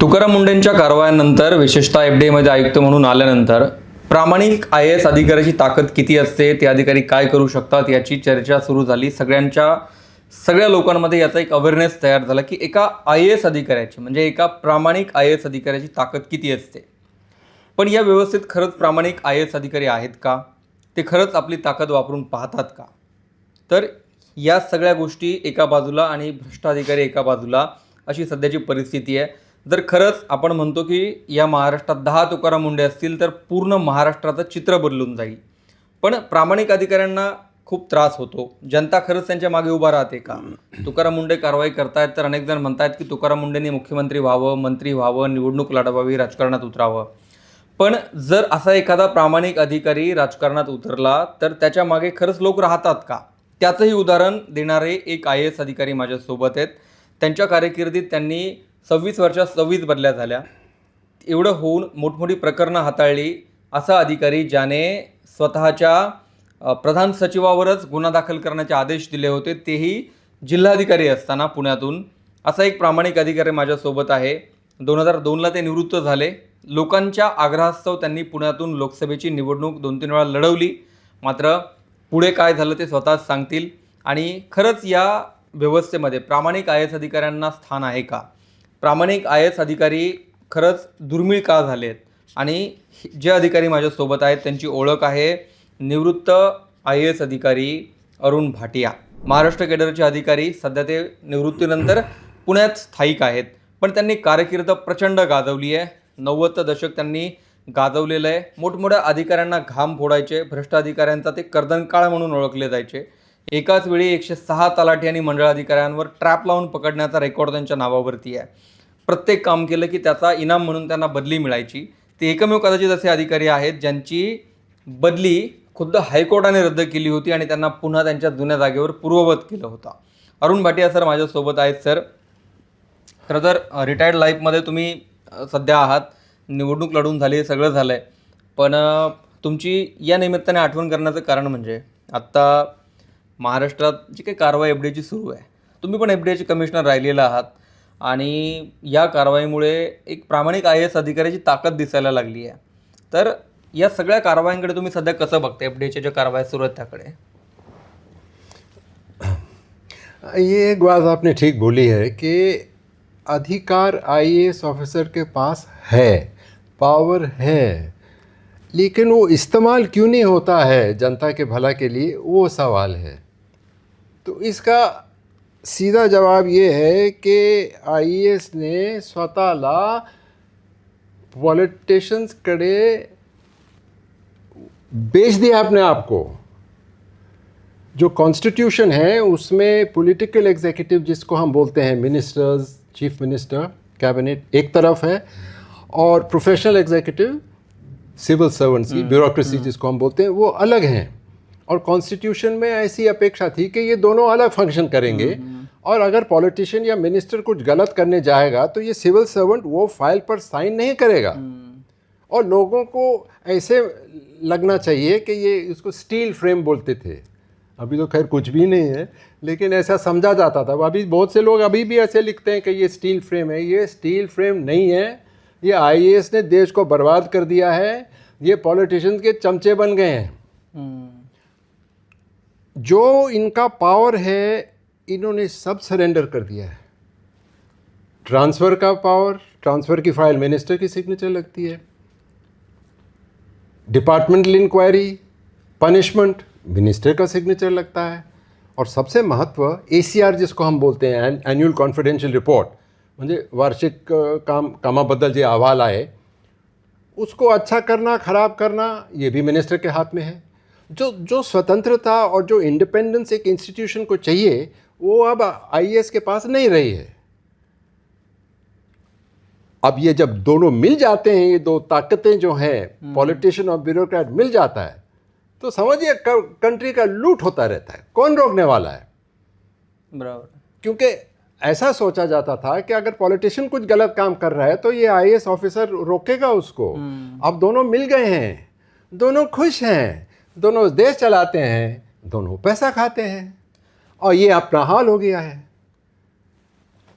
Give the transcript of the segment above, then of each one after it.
तुकाराम मुंढेंच्या कारवायांनंतर विशेषतः एफडीआयमध्ये आयुक्त म्हणून आल्यानंतर प्रामाणिक IAS अधिकाऱ्याची ताकद किती असते, ते अधिकारी काय करू शकतात याची चर्चा सुरू झाली. सगळ्या लोकांमध्ये याचा एक अवेअरनेस तयार झाला की एका IAS अधिकाऱ्याची म्हणजे एका प्रामाणिक IAS अधिकाऱ्याची ताकद किती असते. पण या व्यवस्थेत खरंच प्रामाणिक IAS अधिकारी आहेत का? ते खरंच आपली ताकद वापरून पाहतात का? तर या सगळ्या गोष्टी एका बाजूला आणि भ्रष्ट अधिकारी एका बाजूला अशी सध्याची परिस्थिती आहे. जर खरंच आपण म्हणतो की या महाराष्ट्रात 10 तुकाराम मुंढे असतील तर पूर्ण महाराष्ट्राचं चित्र बदलून जाईल. पण प्रामाणिक अधिकाऱ्यांना खूप त्रास होतो. जनता खरंच त्यांच्या मागे उभा राहते का? तुकाराम मुंढे कारवाई करतायत तर अनेक जण म्हणतात की तुकाराम मुंढेंनी मुख्यमंत्री व्हावं, मंत्री व्हावं, निवडणूक लढवावी, राजकारणात उतरावं. पण जर असा एखादा प्रामाणिक अधिकारी राजकारणात उतरला तर त्याच्या मागे खरंच लोक राहतात का? त्याचंही उदाहरण देणारे एक IAS अधिकारी माझ्यासोबत आहेत. त्यांच्या कारकिर्दीत त्यांनी 26 वर्षात 26 बदल्या झाल्या. एवढं होऊन मोठमोठी प्रकरणं हाताळली असा अधिकारी ज्याने स्वतःच्या प्रधान सचिवावरच गुन्हा दाखल करण्याचे आदेश दिले होते, तेही जिल्हाधिकारी असताना पुण्यातून. असा एक प्रामाणिक अधिकारी माझ्यासोबत आहे. 2002ला ते निवृत्त झाले. लोकांच्या आग्रहास्तव त्यांनी पुण्यातून लोकसभेची निवडणूक 2-3 वेळा लढवली. मात्र पुढे काय झालं ते स्वतःच सांगतील. आणि खरंच या व्यवस्थेमध्ये प्रामाणिक IAS अधिकाऱ्यांना स्थान आहे का? प्रामाणिक IAS अधिकारी खरंच दुर्मिळ का झाले आहेत? आणि जे अधिकारी माझ्यासोबत आहेत त्यांची ओळख आहे निवृत्त IAS अधिकारी अरुण भाटिया. महाराष्ट्र केडरचे अधिकारी. सध्या ते निवृत्तीनंतर पुण्यात स्थायिक आहेत. पण त्यांनी कारकीर्द प्रचंड गाजवली आहे. 90चं दशक त्यांनी गाजवलेलं आहे. मोठमोठ्या अधिकाऱ्यांना घाम फोडायचे. भ्रष्ट अधिकाऱ्यांचा ते कर्दनकाळ म्हणून ओळखले जायचे. एकाच वेळी 106 तलाठी आणि मंडळ अधिकाऱ्यांवर ट्रॅप लावून पकडण्याचा रेकॉर्ड त्यांच्या नावावरती आहे. प्रत्येक काम केलं की त्याचा इनाम म्हणून त्यांना बदली मिळायची. ते एकमेव कदाचित असे अधिकारी आहेत ज्यांची बदली खुद्द हायकोर्टाने रद्द केली होती आणि त्यांना पुन्हा त्यांच्या जुन्या जागेवर पूर्ववत केलं होतं. अरुण भाटिया सर माझ्यासोबत आहेत. सर, खरं तर रिटायर्ड लाईफमध्ये तुम्ही सध्या आहात. निवडणूक लढून झाली, सगळं झालं आहे. पण तुमची या निमित्ताने आठवण करण्याचं कारण म्हणजे आत्ता महाराष्ट्रात जी काही कारवाई FDIची सुरू आहे, तुम्ही पण FDIचे कमिशनर राहिलेला आहात आणि या कारवाईमुळे एक प्रामाणिक IAS अधिकाऱ्याची ताकद दिसायला लागली आहे. तर या सगळ्या कारवाईंकडे तुम्ही सध्या कसं बघता? FDIच्या ज्या कारवाई सुरू आहेत त्याकडे. ये एक बात आपने ठीक बोली है कि अधिकार IAS ऑफिसर के पास है, पावर है, लेकिन वो इस्तेमाल क्यों नहीं होता है जनता के भला के लिए, वो सवाल है. तो इसका सीधा जवाब ये है कि IAS ने स्वतःला पॉलिटिशियंसकडे बेच दिया अपने आप को. जो कॉन्स्टिट्यूशन है उसमें पॉलिटिकल एग्जीक्यूटिव जिसको हम बोलते हैं, मिनिस्टर्स, चीफ मिनिस्टर, कैबिनेट एक तरफ है, और प्रोफेशनल एग्जीक्यूटिव सिविल सर्वेंट्स की ब्यूरोक्रेसी जिसको हम बोलते हैं, वो अलग हैं. और कॉन्स्टिट्यूशन में ऐसी अपेक्षा थी कि ये दोनों अलग फंक्शन करेंगे. और अगर पॉलिटिशियन या मिनिस्टर कुछ गलत करने जाएगा तो ये सिविल सर्वेंट वो फाइल पर साइन नहीं करेगा. और लोगों को ऐसे लगना चाहिए कि ये इसको स्टील फ्रेम बोलते थे. अभी तो खैर कुछ भी नहीं है, लेकिन ऐसा समझा जाता था. अभी बहुत से लोग अभी भी ऐसे लिखते हैं कि ये स्टील फ्रेम है. ये स्टील फ्रेम नहीं है. ये IAS ने देश को बर्बाद कर दिया है. ये पॉलिटिशियंस के चमचे बन गए हैं. जो इनका पावर है इन्होंने सब सरेंडर कर दिया है. ट्रांसफ़र का पावर, ट्रांसफ़र की फाइल मिनिस्टर की सिग्नेचर लगती है. डिपार्टमेंटल इंक्वायरी, पनिशमेंट मिनिस्टर का सिग्नेचर लगता है. और सबसे महत्व ACR जिसको हम बोलते हैं, एन्युअल कॉन्फिडेंशियल रिपोर्ट, म्हणजे वार्षिक कामाबद्दल जे अहवाल आहे उसको अच्छा करना, ख़राब करना, ये भी मिनिस्टर के हाथ में है. जो स्वतंत्रता और जो इंडिपेंडेंस एक इंस्टीट्यूशन को चाहिए वो अब IAS के पास नहीं रही है. अब ये जब दोनों मिल जाते हैं, ये दो ताकतें जो हैं, पॉलिटिशियन और ब्यूरोक्रेट मिल जाता है, तो समझिए कंट्री का लूट होता रहता है. कौन रोकने वाला है? बराबर. क्योंकि ऐसा सोचा जाता था कि अगर पॉलिटिशियन कुछ गलत काम कर रहा है तो ये IAS ऑफिसर रोकेगा उसको. अब दोनों मिल गए हैं, दोनों खुश हैं, दोनों देश चलाते हैं, दोनों पैसा खाते हैं, और ये अपना हाल हो गया है.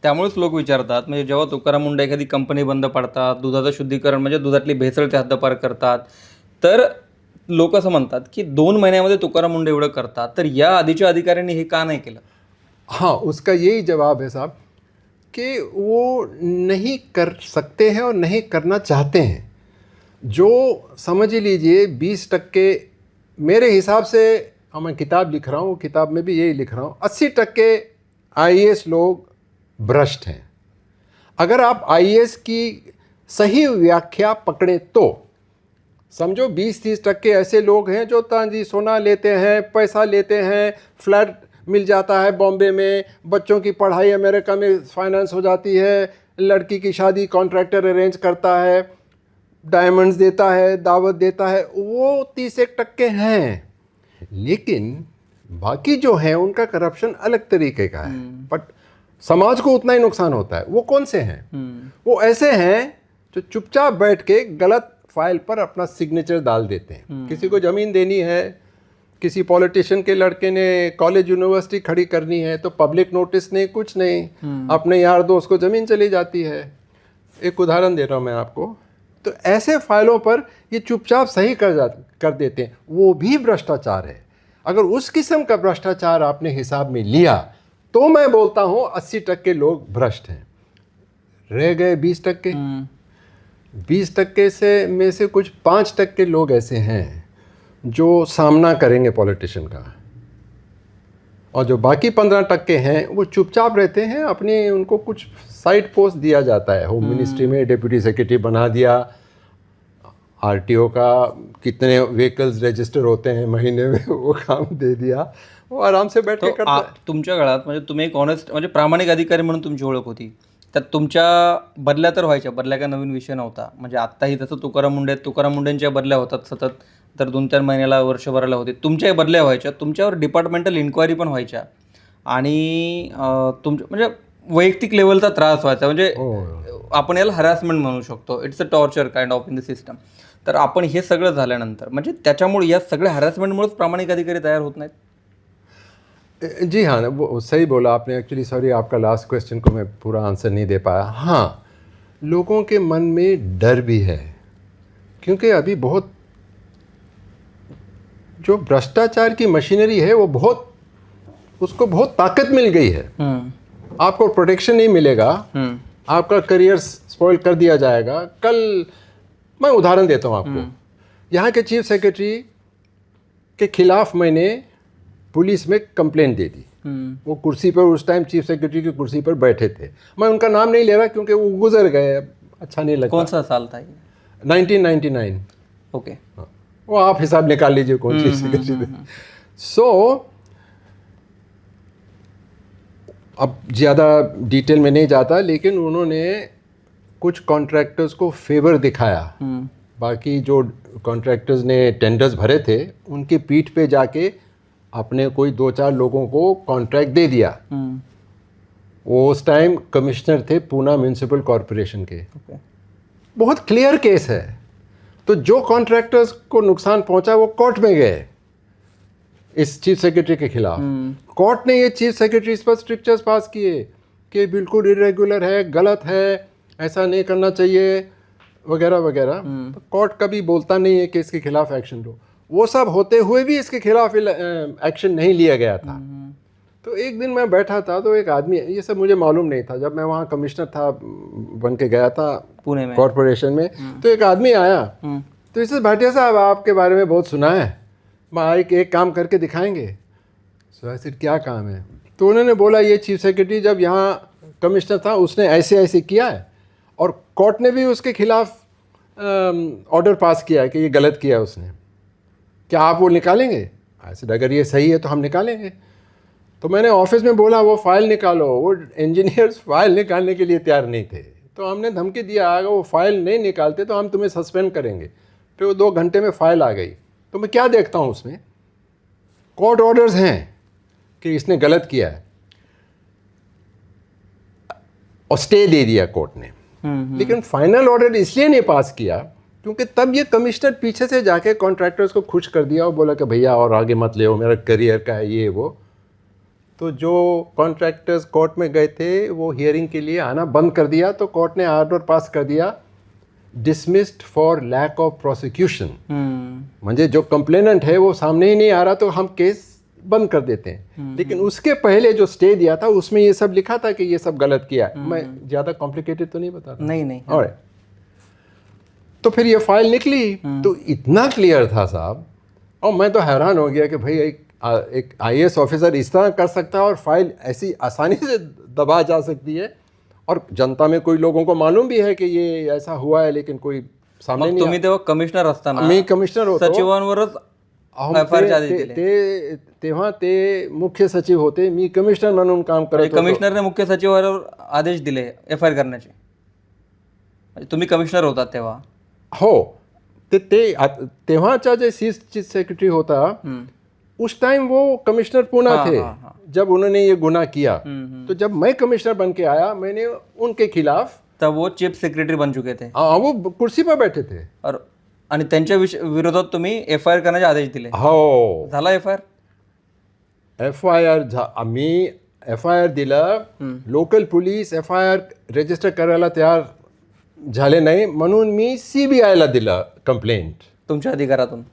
त्यामुळेच लोक विचारतात, म्हणजे जेव्हा तुकाराम मुंडे एखादी कंपनी बंद पाडतात, दुधाचं शुद्धीकरण म्हणजे दुधातली भेसळ ते हद्दपार करतात, तर लोक असं म्हणतात की 2 महिन्यामध्ये तुकाराम मुंडे एवढं करतात, तर या आधीच्या अधिकाऱ्यांनी हे का नाही केलं? हाँ, उसका यही जवाब है साहब कि वो नहीं कर सकते हैं और नहीं करना चाहते हैं। जो समझ लीजिए 20% मेरे हिसाब से, मैं किताब लिख रहा हूँ, किताब में भी यही लिख रहा हूँ, 80% आईएएस लोग भ्रष्ट हैं। अगर आप आईएएस की सही व्याख्या पकड़े तो समझो 20-30% ऐसे लोग हैं जो तांजी सोना लेते हैं, पैसा लेते हैं, फ्लैट मिल जाता है बॉम्बे में, बच्चों की पढ़ाई अमेरिका में फाइनेंस हो जाती है, लड़की की शादी कॉन्ट्रैक्टर अरेंज करता है, डायमंड्स देता है, दावत देता है, वो 31% हैं। लेकिन बाकी जो हैं उनका करप्शन अलग तरीके का है, बट समाज को उतना ही नुकसान होता है। वो कौन से हैं? वो ऐसे हैं जो चुपचाप बैठ के गलत फाइल पर अपना सिग्नेचर डाल देते हैं। किसी को ज़मीन देनी है, किसी पॉलिटिशियन के लड़के ने कॉलेज यूनिवर्सिटी खड़ी करनी है, तो पब्लिक नोटिस नहीं, कुछ नहीं, अपने यार दोस्त को ज़मीन चली जाती है। एक उदाहरण दे रहा हूँ मैं आपको। तो ऐसे फाइलों पर ये चुपचाप सही कर देते हैं, वो भी भ्रष्टाचार है। अगर उस किस्म का भ्रष्टाचार आपने हिसाब में लिया तो मैं बोलता हूँ 80% लोग भ्रष्ट हैं। रह गए 20%। 20% से में से कुछ 5% लोग ऐसे हैं जो सामना करेंगे पॉलिटिशियन का, और जो बाकी 15% हैं वो चुपचाप रहते हैं। अपने उनको कुछ साइड पोस्ट दिया जाता है, होम मिनिस्ट्री में डिप्टी सेक्रेटरी बना दिया, आरटीओ का कितने व्हीकल्स रजिस्टर होते हैं महीने में वो काम दे दिया, वो आराम से बैठ के करता है। तुमच्या काळात म्हणजे तुम्ही एक ऑनेस्ट म्हणजे प्रामाणिक अधिकारी म्हणून तुमची ओळख होती, तर तुमच्या बदल्या तर व्हायच्या, बदल्या काय नवीन विषय नव्हता। म्हणजे आत्ताही तसं तुकाराम मुंडेंच्या बदल्या होतात सतत, तर 2-4 महिन्याला वर्षभराला होते, तुमच्याही बदल्या व्हायच्या, तुमच्यावर डिपार्टमेंटल इन्क्वायरी पण व्हायच्या, आणि तुमच्या म्हणजे वैयक्तिक लेवलचा त्रास व्हायचा, म्हणजे आपण याला हॅरासमेंट म्हणू शकतो, it's a torture kind of in the system. तर आपण हे सगळं झाल्यानंतर म्हणजे त्याच्यामुळे या सगळ्या हॅरासमेंटमुळेच प्रामाणिक अधिकारी तयार होत नाहीत। जी हाँ, वो सही बोला आपने। एक्चुअली सॉरी, आपका लास्ट क्वेश्चन को मैं पूरा आंसर नहीं दे पाया। हाँ, लोगों के मन में डर भी है, क्योंकि अभी बहुत जो भ्रष्टाचार की मशीनरी है वो उसको बहुत ताकत मिल गई है। आपको प्रोटेक्शन नहीं मिलेगा, आपका करियर स्पॉइल कर दिया जाएगा। कल मैं उदाहरण देता हूँ आपको। यहाँ के चीफ सेक्रेटरी के खिलाफ मैंने पुलिस में कंप्लेंट दे दी। वो कुर्सी पर उस टाइम चीफ सेक्रेटरी की कुर्सी पर बैठे थे। मैं उनका नाम नहीं ले रहा क्योंकि वो गुजर गए, अच्छा नहीं लगता। कौन सा साल था ये? 1999। ओके, वो आप हिसाब निकाल लीजिए कौन चीफ सेक्रेटरी थे। सो अब ज़्यादा डिटेल में नहीं जाता, लेकिन उन्होंने कुछ कॉन्ट्रैक्टर्स को फेवर दिखाया। बाकी जो कॉन्ट्रैक्टर्स ने टेंडर्स भरे थे उनकी पीठ पे जाके अपने कोई 2-4 लोगों को कॉन्ट्रैक्ट दे दिया। वो उस टाइम कमिश्नर थे पूना म्यूनिसिपल कॉरपोरेशन के। बहुत क्लियर केस है। तो जो कॉन्ट्रैक्टर्स को नुकसान पहुंचा वो कोर्ट में गए इस चीफ सेक्रेटरी के खिलाफ। कोर्ट ने ये चीफ सेक्रेटरी पर स्ट्रिक्चर्स पास किए कि बिल्कुल इरेगुलर है, गलत है, ऐसा नहीं करना चाहिए, वगैरह वगैरह। तो कोर्ट कभी बोलता नहीं है कि इसके खिलाफ एक्शन लो। वो सब होते हुए भी इसके खिलाफ एक्शन नहीं लिया गया था। तो एक दिन मैं बैठा था तो एक आदमी, ये सब मुझे मालूम नहीं था, जब मैं वहाँ कमिश्नर था बन के गया था पुणे में कॉरपोरेशन में, तो एक आदमी आया। तो इससे भाटिया साहब आपके बारे में बहुत सुना है, एक काम करके दिखाएंगे। सो ऐसे क्या काम है? तो उन्होंने बोला ये चीफ सेक्रेटरी जब यहाँ कमिश्नर था उसने ऐसे ऐसे किया है, और कोर्ट ने भी उसके खिलाफ ऑर्डर पास किया है कि ये गलत किया उसने। क्या आप वो निकालेंगे? ऐसे अगर ये सही है तो हम निकालेंगे। तो मैंने ऑफिस में बोला वो फाइल निकालो। वो इंजीनियर्स फाइल निकालने के लिए तैयार नहीं थे। तो हमने धमकी दिया अगर वो फाइल नहीं निकालते तो हम तुम्हें सस्पेंड करेंगे। फिर वो 2 घंटे में फाइल आ गई। तो मैं क्या देखता हूँ उसमें, कोर्ट ऑर्डर्स हैं कि इसने गलत किया है और स्टे दे दिया कोर्ट ने। लेकिन फाइनल ऑर्डर इसलिए नहीं पास किया क्योंकि तब ये कमिश्नर पीछे से जाके कॉन्ट्रैक्टर्स को खुश कर दिया और बोला कि भैया और आगे मत ले, मेरा करियर का है ये वो। तो जो कॉन्ट्रैक्टर्स कोर्ट में गए थे वो हियरिंग के लिए आना बंद कर दिया, तो कोर्ट ने ऑर्डर पास कर दिया dismissed for lack of prosecution. म्हणजे जो कंप्लेनेंट है वो सामने ही नहीं आ रहा तो हम केस बंद कर देते हैं। लेकिन उसके पहले जो स्टे दिया था उसमें ये सब लिखा था कि ये सब गलत किया। मैं ज़्यादा कॉम्प्लिकेटेड तो नहीं बता रहा। नहीं और तो फिर ये फाइल निकली तो इतना क्लियर था साहब, और मैं तो हैरान हो गया कि भाई एक आईएएस ऑफिसर इस तरह कर सकता है और फाइल ऐसी आसानी से दबा जा सकती है। और जनता में कोई लोगों को मालूम भी है कि ये ऐसा हुआ है, लेकिन कोई सामने नहीं। तुम्ही तेव्हा कमिशनर असताना मी कमिशनर होतो, सचिवांवरच FIR चे आदेश दिले. तेव्हा ते मुख्य सचिव होते, मी कमिशनर म्हणून काम करत होतो. कमिशनरने मुख्य सचिवावर आदेश दिले FIR करण्याचे. तुम्ही कमिशनर होतात तेव्हा. हो, तेव्हाचा जे चीफ सेक्रेटरी होता उस टाइम वो कमिश्नर पूना थे जब उन्होंने ये गुनाह किया. तो जब मैं कमिश्नर बन के आया मैंने उनके खिलाफ, तब वो चीफ सेक्रेटरी बन चुके थे. वो कुर्सी पर बैठे थे और आणि त्यांच्या विरोधात तुम्ही FIR करण्याचे आदेश दिले. हो, झाला FIR. आम्ही FIR दिलं. लोकल पोलीस FIR रजिस्टर करायला तयार झाले नाही म्हणून मी CBIला दिलं कंप्लेंट. तुमच्या अधिकारातून.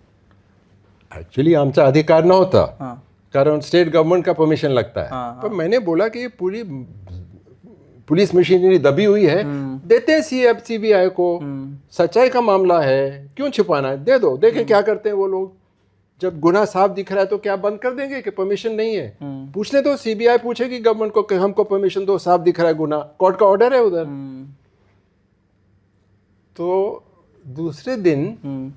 एक्चुअली आमचा अधिकार नव्हता, हाँ. कारण स्टेट गवर्नमेंट का परमिशन लगता है. पर मैंने बोला कि पूरी पुलिस मशीनरी दबी हुई है, देते हैं CBI को. सच्चाई का मामला है, क्यों छुपाना है, दे दो, देखें क्या करते हैं वो लोग. जब गुनाह साफ दिख रहा है तो क्या बंद कर देंगे कि परमिशन नहीं है. पूछने तो CBI पूछेगी गवर्नमेंट को कि हमको परमिशन दो, साफ दिख रहा है गुनाह, कोर्ट का ऑर्डर है उधर. तो दूसरे दिन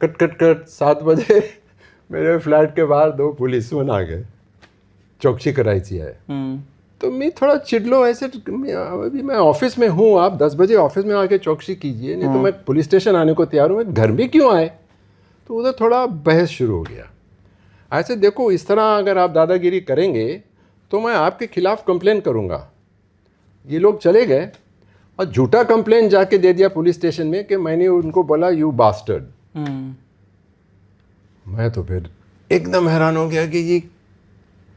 कट 7 बजे मेरे फ्लैट के बाहर 2 पुलिसमैन आ गए, चौकसी करायची है. तो मैं थोड़ा चिड़लो ऐसे, अभी मैं ऑफिस में हूँ, आप 10 बजे ऑफिस में आके चौकसी कीजिए, नहीं तो मैं पुलिस स्टेशन आने को तैयार हूँ, मैं घर में क्यों आए. तो उधर थोड़ा बहस शुरू हो गया. ऐसे देखो, इस तरह अगर आप दादागिरी करेंगे तो मैं आपके खिलाफ कंप्लेन करूँगा. ये लोग चले गए और झूठा कंप्लेन जाके दे दिया पुलिस स्टेशन में कि मैंने उनको बोला यू बास्टर्ड. मैं तो फिर एकदम हैरान हो गया कि ये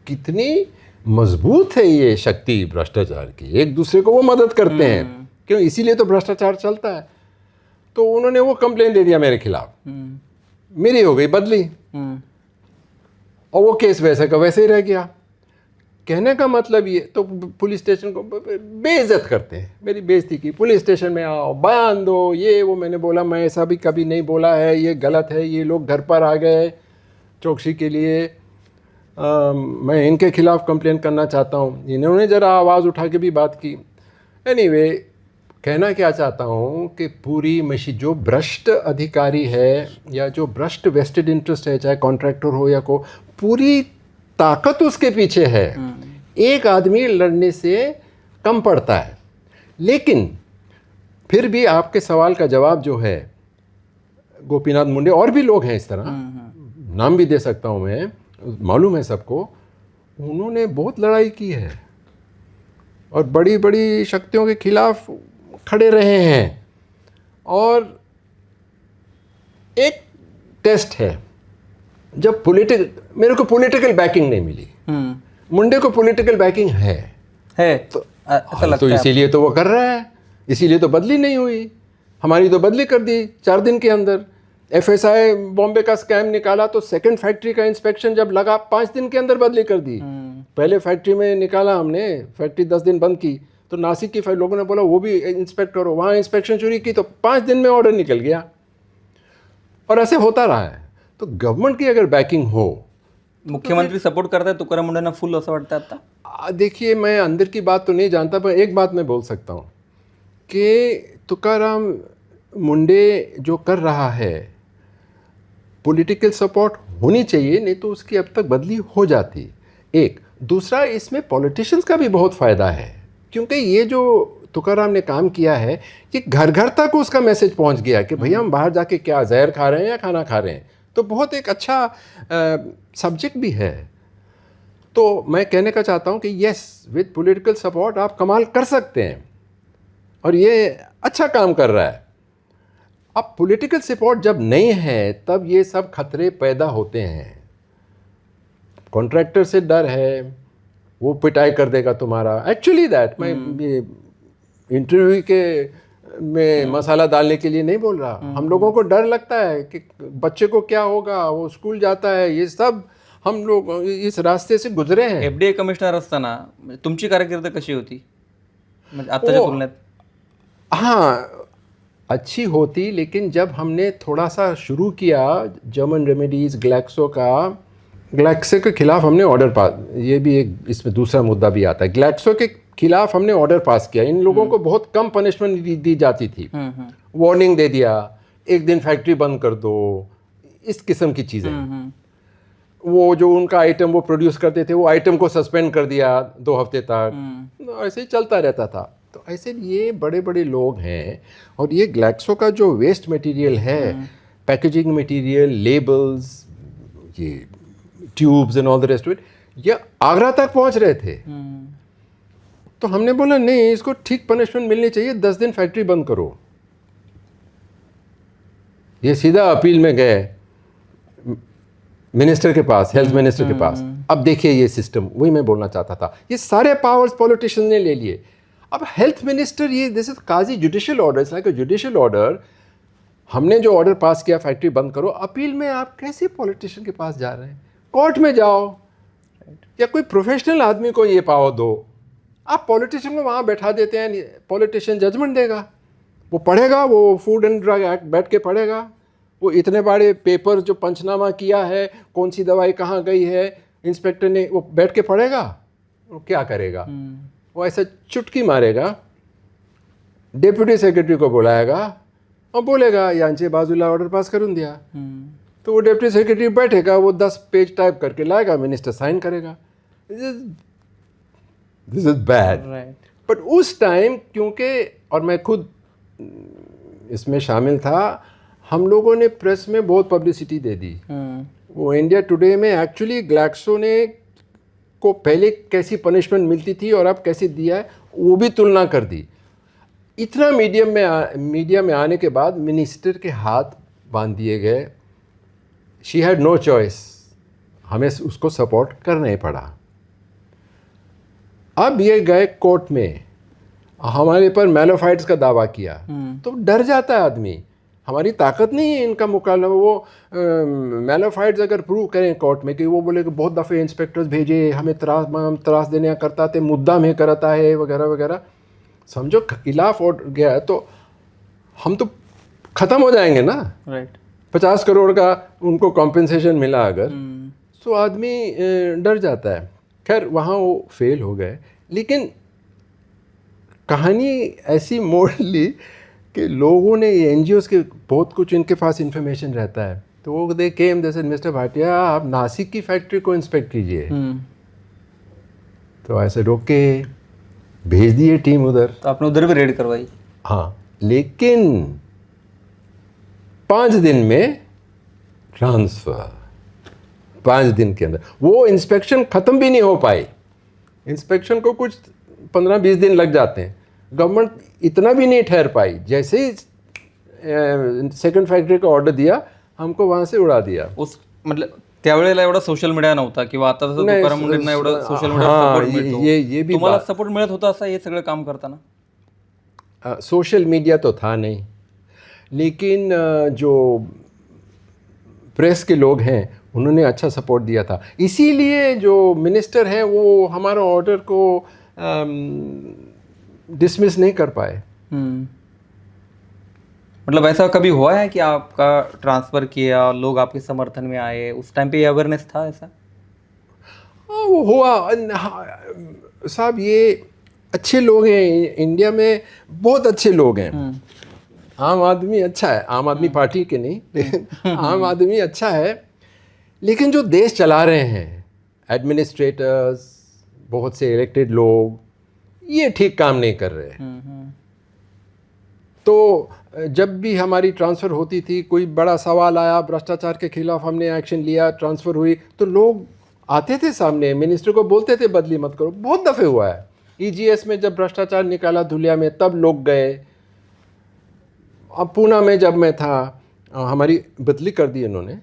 कितनी मजबूत है ये शक्ति भ्रष्टाचार की. एक दूसरे को वो मदद करते हैं, क्यों, इसीलिए तो भ्रष्टाचार चलता है. तो उन्होंने वो कंप्लेन दे दिया मेरे खिलाफ. मेरी हो गई बदली और वो केस वैसे का वैसे ही रह गया. कहने का मतलब ये, तो पुलिस स्टेशन को बेइज्जत करते हैं. मेरी बेइज्जती की, पुलिस स्टेशन में आओ, बयान दो, ये वो. मैंने बोला मैं ऐसा भी कभी नहीं बोला है, ये गलत है. ये लोग घर पर आ गए चौकसी के लिए, मैं इनके खिलाफ कंप्लेन करना चाहता हूँ. इन्होंने ज़रा आवाज़ उठा के भी बात की. एनीवे, कहना क्या चाहता हूँ कि पूरी मशीन, जो भ्रष्ट अधिकारी है या जो भ्रष्ट वेस्टेड इंटरेस्ट है, चाहे कॉन्ट्रैक्टर हो या को, पूरी ताकत उसके पीछे है. एक आदमी लड़ने से कम पड़ता है. लेकिन फिर भी आपके सवाल का जवाब जो है, गोपीनाथ मुंडे और भी लोग हैं इस तरह, नाम भी दे सकता हूँ मैं, मालूम है सबको, उन्होंने बहुत लड़ाई की है और बड़ी बड़ी शक्तियों के खिलाफ खड़े रहे हैं. और एक टेस्ट है, जब मेरे को पॉलिटिकल बैकिंग नहीं मिली. मुंडे को पॉलिटिकल बैकिंग है तो ऐसा लगता तो है. इसीलिए तो वो कर रहा है, इसीलिए तो बदली नहीं हुई. हमारी तो बदली कर दी 4 दिन के अंदर. FSI बॉम्बे का स्कैम निकाला तो सेकंड फैक्ट्री का इंस्पेक्शन जब लगा 5 दिन के अंदर बदली कर दी. पहले फैक्ट्री में निकाला हमने, फैक्ट्री 10 दिन बंद की, तो नासिक की लोगों ने बोला वो भी इंस्पेक्ट करो, वहाँ इंस्पेक्शन चोरी की तो 5 दिन में ऑर्डर निकल गया. और ऐसे होता रहा है. तो गवर्नमेंट की अगर बैकिंग हो, मुख्यमंत्री सपोर्ट करताय तुकाराम मुंडेंना फुल असं वाटतं आता. देखिए, मैं अंदर की बात तो नहीं जानता, पर एक बात मैं बोल सकता हूँ कि तुकाराम मुंडे जो कर रहा है, पॉलिटिकल सपोर्ट होनी चाहिए, नहीं तो उसकी अब तक बदली हो जाती. एक दूसरा, इसमें पॉलिटिशियंस का भी बहुत फ़ायदा है, क्योंकि ये जो तुकाराम ने काम किया है, ये घर घर तक उसका मैसेज पहुंच गया कि भैया हम बाहर जाके क्या जहर खा रहे हैं या खाना खा रहे हैं. तो बहुत एक अच्छा सब्जेक्ट भी है. तो मैं कहने का चाहता हूँ कि यस, विद पॉलिटिकल सपोर्ट आप कमाल कर सकते हैं और ये अच्छा काम कर रहा है. अब पॉलिटिकल सपोर्ट जब नहीं है तब ये सब खतरे पैदा होते हैं. कॉन्ट्रैक्टर से डर है, वो पिटाई कर देगा तुम्हारा। एक्चुअली दैट मैं ये इंटरव्यू के में मसाला डालने के लिए नहीं बोल रहा। हम लोगों को डर लगता है कि बच्चे को क्या होगा, वो स्कूल जाता है, ये सब हम लोग इस रास्ते से गुजरे हैं। FDA कमिशनर असताना तुमची कारकीर्द कशी होती म्हणजे आताच्या तुलनेत? हाँ, अच्छी होती, लेकिन जब हमने थोड़ा सा शुरू किया जर्मन रेमेडीज़ ग्लैक्सो के खिलाफ हमने ऑर्डर पास, ये भी एक इसमें दूसरा मुद्दा भी आता है। ग्लैक्सो के खिलाफ हमने ऑर्डर पास किया। इन लोगों को बहुत कम पनिशमेंट दी जाती थी, वार्निंग दे दिया, एक दिन फैक्ट्री बंद कर दो, इस किस्म की चीज़ें। वो जो उनका आइटम वो प्रोड्यूस करते थे, वो आइटम को सस्पेंड कर दिया 2 हफ्ते तक। ऐसे ही चलता रहता था। तो ऐसे ये बड़े बड़े लोग हैं। और ये ग्लैक्सो का जो वेस्ट मटेरियल है, पैकेजिंग मटेरियल, लेबल्स, ये tubes and all the rest of it, ये आगरा तक पहुंच रहे थे। तो हमने बोला नहीं, इसको ठीक पनिशमेंट मिलनी चाहिए, 10 दिन फैक्ट्री बंद करो। ये सीधा अपील में गए मिनिस्टर के पास, हेल्थ मिनिस्टर के पास। अब देखिए ये सिस्टम, वही मैं बोलना चाहता था, ये सारे पावर्स पॉलिटिशियन ने ले लिए। अब हेल्थ मिनिस्टर, ये this is quasi judicial order, it's like a judicial order. हमने जो ऑर्डर पास किया फैक्ट्री बंद करो, अपील में आप कैसे पॉलिटिशियन के पास जा रहे हैं? कोर्ट में जाओ या कोई प्रोफेशनल आदमी को ये पावर दो। आप पॉलिटिशियन को वहाँ बैठा देते हैं, पॉलिटिशियन जजमेंट देगा, वो पढ़ेगा, वो फूड एंड ड्रग एक्ट बैठ के पढ़ेगा, वो इतने बड़े पेपर जो पंचनामा किया है, कौन सी दवाई कहाँ गई है, इंस्पेक्टर ने, वो बैठ के पढ़ेगा, वो क्या करेगा? वो ऐसा चुटकी मारेगा, डेप्यूटी सेक्रेटरी को बुलाएगा और बोलेगा यांचे बाजूला ऑर्डर पास करून दिया। तो वो डेप्यूटी सेक्रेटरी बैठेगा, वो 10 पेज टाइप करके लाएगा, मिनिस्टर साइन करेगा। This is bad. बट उस टाइम, क्योंकि, और मैं खुद इसमें शामिल था, हम लोगों ने प्रेस में बहुत पब्लिसिटी दे दी। वो इंडिया टुडे में एक्चुअली ग्लैक्सो ने को पहले कैसी पनिशमेंट मिलती थी और अब कैसे दिया है, वो भी तुलना कर दी। इतना मीडिया में आने के बाद मिनिस्टर के हाथ बांध दिए गए। शी हैड नो चॉइस, हमें उसको सपोर्ट करना ही पड़ा। अब ये गए कोर्ट में, हमारे पर मैलोफाइट्स का दावा किया, तो डर जाता है आदमी। हमारी ताकत नहीं है इनका मुकाबला। वो मैलोफाइट्स अगर प्रूव करें कोर्ट में कि वो बोले कि बहुत दफ़े इंस्पेक्टर्स भेजे, हमें त्रास देने करता थे, मुद्दा में करता है वगैरह वगैरह, समझो खिलाफ ऑर्डर गया है, तो हम तो ख़त्म हो जाएंगे ना। 50 करोड़ का उनको कॉम्पेंसेशन मिला अगर, तो आदमी डर जाता है। खैर वहाँ वो फेल हो गए, लेकिन कहानी ऐसी मोड़ ली कि लोगों ने, ये NGOs के बहुत कुछ इनके पास इन्फॉर्मेशन रहता है, तो वो दे केम, दे सेड मिस्टर भाटिया आप नासिक की फैक्ट्री को इंस्पेक्ट कीजिए। तो ऐसे रोक के भेज दिए टीम उधर। तो आपने उधर भी रेड करवाई? हाँ, लेकिन 5 दिन में ट्रांसफ़र, 5 दिन के अंदर। वो इंस्पेक्शन ख़त्म भी नहीं हो पाई। इंस्पेक्शन को कुछ 15-20 दिन लग जाते हैं। गवर्नमेंट इतना भी नहीं ठहर पाई। जैसे ही सेकंड फॅक्टरी का ऑर्डर दिया, हमको वहाँ से उड़ा दिया। उस मतलब त्यावेळेला एवढा सोशल मीडिया नव्हता किंवा आता जसं तुकाराम मुंडेंना एवढं सोशल मीडिया सपोर्ट मिळतो, ये भी तुम्हाला सपोर्ट मिळत होता असं हे सगळं काम करताना? सोशल मीडिया तो था नहीं, लेकिन जो प्रेस के लोग हैं उन्होंने अच्छा सपोर्ट दिया था। इसीलिए जो मिनिस्टर हैं वो हमारा ऑर्डर को डिसमिस नहीं कर पाए। मतलब ऐसा कभी हुआ है कि आपका ट्रांसफ़र किया, लोग आपके समर्थन में आए, उस टाइम पे अवेयरनेस था ऐसा? वो हुआ साहब। ये अच्छे लोग हैं इंडिया में, बहुत अच्छे लोग हैं। आम आदमी अच्छा है, आम आदमी पार्टी के नहीं, लेकिन आम आदमी अच्छा है। लेकिन जो देश चला रहे हैं, एडमिनिस्ट्रेटर्स, बहुत से इलेक्टेड लोग, ये ठीक काम नहीं कर रहे। तो जब भी हमारी ट्रांसफ़र होती थी, कोई बड़ा सवाल आया, भ्रष्टाचार के खिलाफ हमने एक्शन लिया, ट्रांसफ़र हुई, तो लोग आते थे सामने, मिनिस्टर को बोलते थे बदली मत करो। बहुत दफ़े हुआ है। EGS में जब भ्रष्टाचार निकाला धुलिया में, तब लोग गए। अब पूना में जब मैं था, हमारी बदली कर दी इन्होंने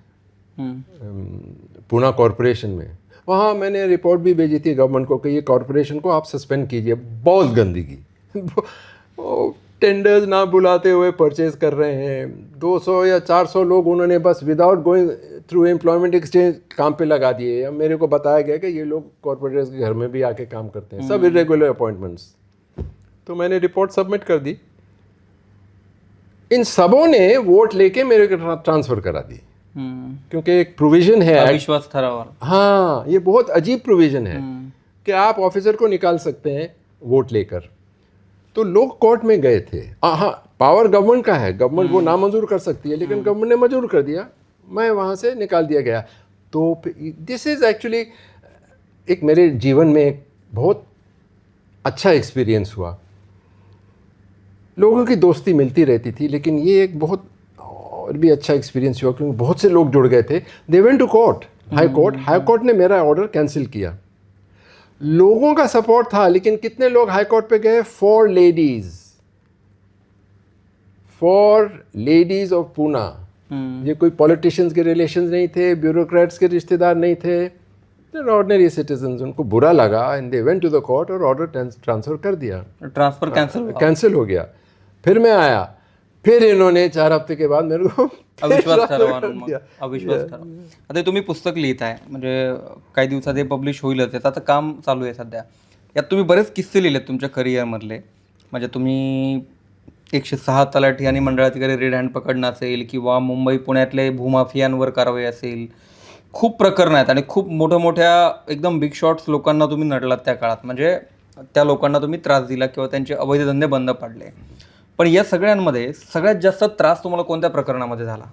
पूना कॉरपोरेशन में। वहाँ मैंने रिपोर्ट भी भेजी थी गवर्नमेंट को कि ये कॉरपोरेशन को आप सस्पेंड कीजिए, बहुत गंदगी टेंडर्स ना बुलाते हुए परचेज कर रहे हैं। 200 या 400 लोग उन्होंने बस without going through employment exchange काम पे लगा दिए। अब मेरे को बताया गया कि ये लोग कॉरपोरेट्स के घर में भी आके काम करते हैं, सब इरेगुलर अपॉइंटमेंट्स। तो मैंने रिपोर्ट सबमिट कर दी, इन सबों ने वोट लेके मेरे को ट्रांसफ़र करा दी, क्योंकि एक प्रोविज़न है अविश्वास ठराव। हाँ, ये बहुत अजीब प्रोविज़न है कि आप ऑफिसर को निकाल सकते हैं वोट लेकर। तो लोग कोर्ट में गए थे। हाँ, पावर गवर्नमेंट का है, गवर्नमेंट वो नामंजूर कर सकती है, लेकिन गवर्नमेंट ने मंजूर कर दिया, मैं वहाँ से निकाल दिया गया। तो दिस इज़ एक्चुअली एक मेरे जीवन में एक बहुत अच्छा एक्सपीरियंस हुआ। लोगों की दोस्ती मिलती रहती थी, लेकिन ये एक बहुत और भी अच्छा एक्सपीरियंस हुआ क्योंकि बहुत से लोग जुड़ गए थे। They went to court, high court ने मेरा ऑर्डर कैंसिल किया। लोगों का सपोर्ट था, लेकिन कितने लोग हाई कोर्ट पे गए? 4 लेडीज ऑफ पूना। ये कोई पॉलिटिशियंस के रिलेशंस नहीं थे, ब्यूरोक्रेट्स के रिश्तेदार नहीं थे, ऑर्डिनरी सिटीजन्स। उनको बुरा लगा and they went to the court और ऑर्डर ट्रांसफर कर दिया, ट्रांसफर कैंसिल हो गया। फिर मैं आया, फिर इन्होंने 4 हफ्ते के बाद मेरे को अविश्वास ठराव. आता तुम्ही पुस्तक लिहिताय, म्हणजे काही दिवसात हे पब्लिश होईलच, त्याचं आता काम चालू आहे सध्या. यात तुम्ही बरेच किस्से लिहिलेत तुमच्या करिअरमधले. म्हणजे तुम्ही 106 तलाठी आणि मंडळाधिकारी रेड हँड पकडणं असेल किंवा मुंबई पुण्यातले भूमाफियांवर कारवाई असेल, खूप प्रकरणं आहेत आणि खूप मोठ्या एकदम बिग शॉट्स लोकांना तुम्ही नडलात त्या काळात. म्हणजे त्या लोकांना तुम्ही त्रास दिला किंवा त्यांचे अवैध धंदे बंद पाडले. पण या सगळ्यांमध्ये सगळ्यात जास्त त्रास तुम्हाला कोणत्या प्रकरणामध्ये झाला?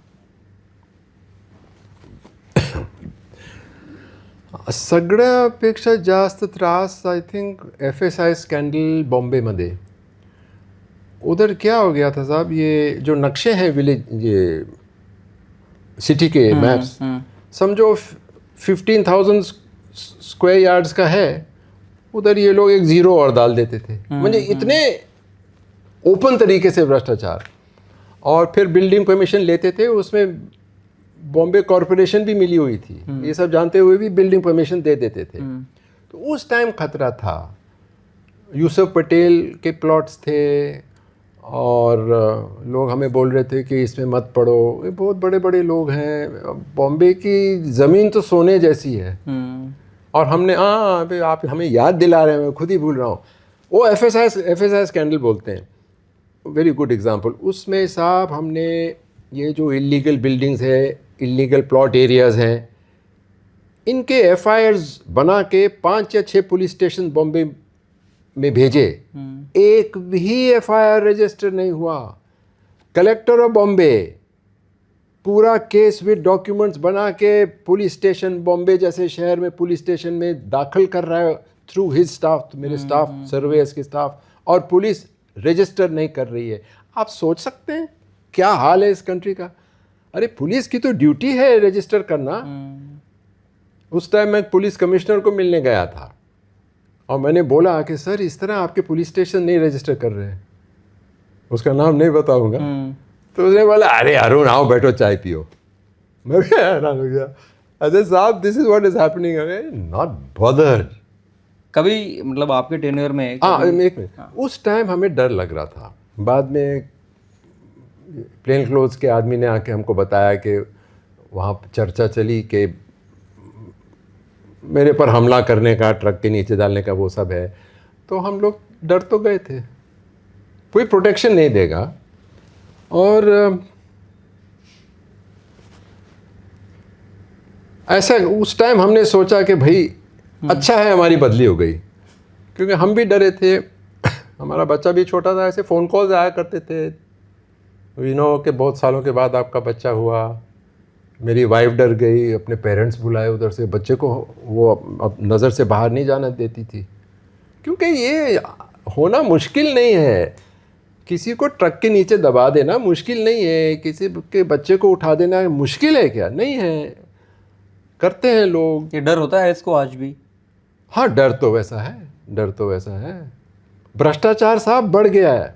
सगळ्यापेक्षा जास्त त्रास I think FSI scandal Bombay में। उधर क्या हो गया था साहब, ये जो नक्शे हैं विलेज, ये सिटी के मैप्स, समझो 15,000 स्क्वायर यार्ड्स का है, उधर ये लोग एक ज़ीरो और डाल देते थे। म्हणजे इतने ओपन तरीके से भ्रष्टाचार। और फिर बिल्डिंग परमिशन लेते थे, उसमें बॉम्बे कॉरपोरेशन भी मिली हुई थी, ये सब जानते हुए भी बिल्डिंग परमिशन दे देते थे। तो उस टाइम खतरा था। यूसुफ पटेल के प्लॉट्स थे और लोग हमें बोल रहे थे कि इसमें मत पड़ो। ये बहुत बड़े बड़े लोग हैं, बॉम्बे की ज़मीन तो सोने जैसी है। और हमने अभी आप हमें याद दिला रहे हैं, मैं खुद ही भूल रहा हूँ। वो FSI स्कैंडल बोलते हैं, वेरी गुड एग्जांपल। उसमें साहब हमने ये जो इलीगल बिल्डिंग्स है, इलीगल प्लॉट एरियाज़ हैं, इनके FIRs बना के 5 या 6 पुलिस स्टेशन बॉम्बे में भेजे, एक भी FIR रजिस्टर नहीं हुआ। कलेक्टर ऑफ बॉम्बे पूरा केस विद डॉक्यूमेंट्स बना के पुलिस स्टेशन बॉम्बे जैसे शहर में पुलिस स्टेशन में दाखिल कर रहा है थ्रू हिज स्टाफ, मेरे स्टाफ, सर्वेयर्स के स्टाफ, और पुलिस रजिस्टर नहीं कर रही है। आप सोच सकते हैं क्या हाल है इस कंट्री का। अरे पुलिस की तो ड्यूटी है रजिस्टर करना। उस टाइम मैं पुलिस कमिश्नर को मिलने गया था और मैंने बोला कि सर इस तरह आपके पुलिस स्टेशन नहीं रजिस्टर कर रहे हैं, उसका नाम नहीं बताऊंगा। तो उसने बोला अरे अरुण आओ बैठो चाय पियो। मैं भी हैरान हो गया, अरे साहब this is what is happening, अरे नॉट बॉदर्ड। कभी मतलब आपके टेन्योर में एक मिनट, उस टाइम हमें डर लग रहा था। बाद में प्लेन क्लोथ्स के आदमी ने आके हमको बताया कि वहाँ चर्चा चली कि मेरे पर हमला करने का, ट्रक के नीचे डालने का, वो सब है। तो हम लोग डर तो गए थे, कोई प्रोटेक्शन नहीं देगा। और ऐसा उस टाइम हमने सोचा कि भाई अच्छा है हमारी बदली हो गई, क्योंकि हम भी डरे थे। हमारा बच्चा भी छोटा था, ऐसे फ़ोन कॉल्स आया करते थे, यू नो कि बहुत सालों के बाद आपका बच्चा हुआ। मेरी वाइफ डर गई, अपने पेरेंट्स बुलाए उधर से, बच्चे को वो अब नज़र से बाहर नहीं जाना देती थी, क्योंकि ये होना मुश्किल नहीं है। किसी को ट्रक के नीचे दबा देना मुश्किल नहीं है, किसी के बच्चे को उठा देना मुश्किल है क्या? नहीं है, करते हैं लोग। ये डर होता है इसको आज भी? हाँ, डर तो वैसा है, डर तो वैसा है। भ्रष्टाचार साहब बढ़ गया है।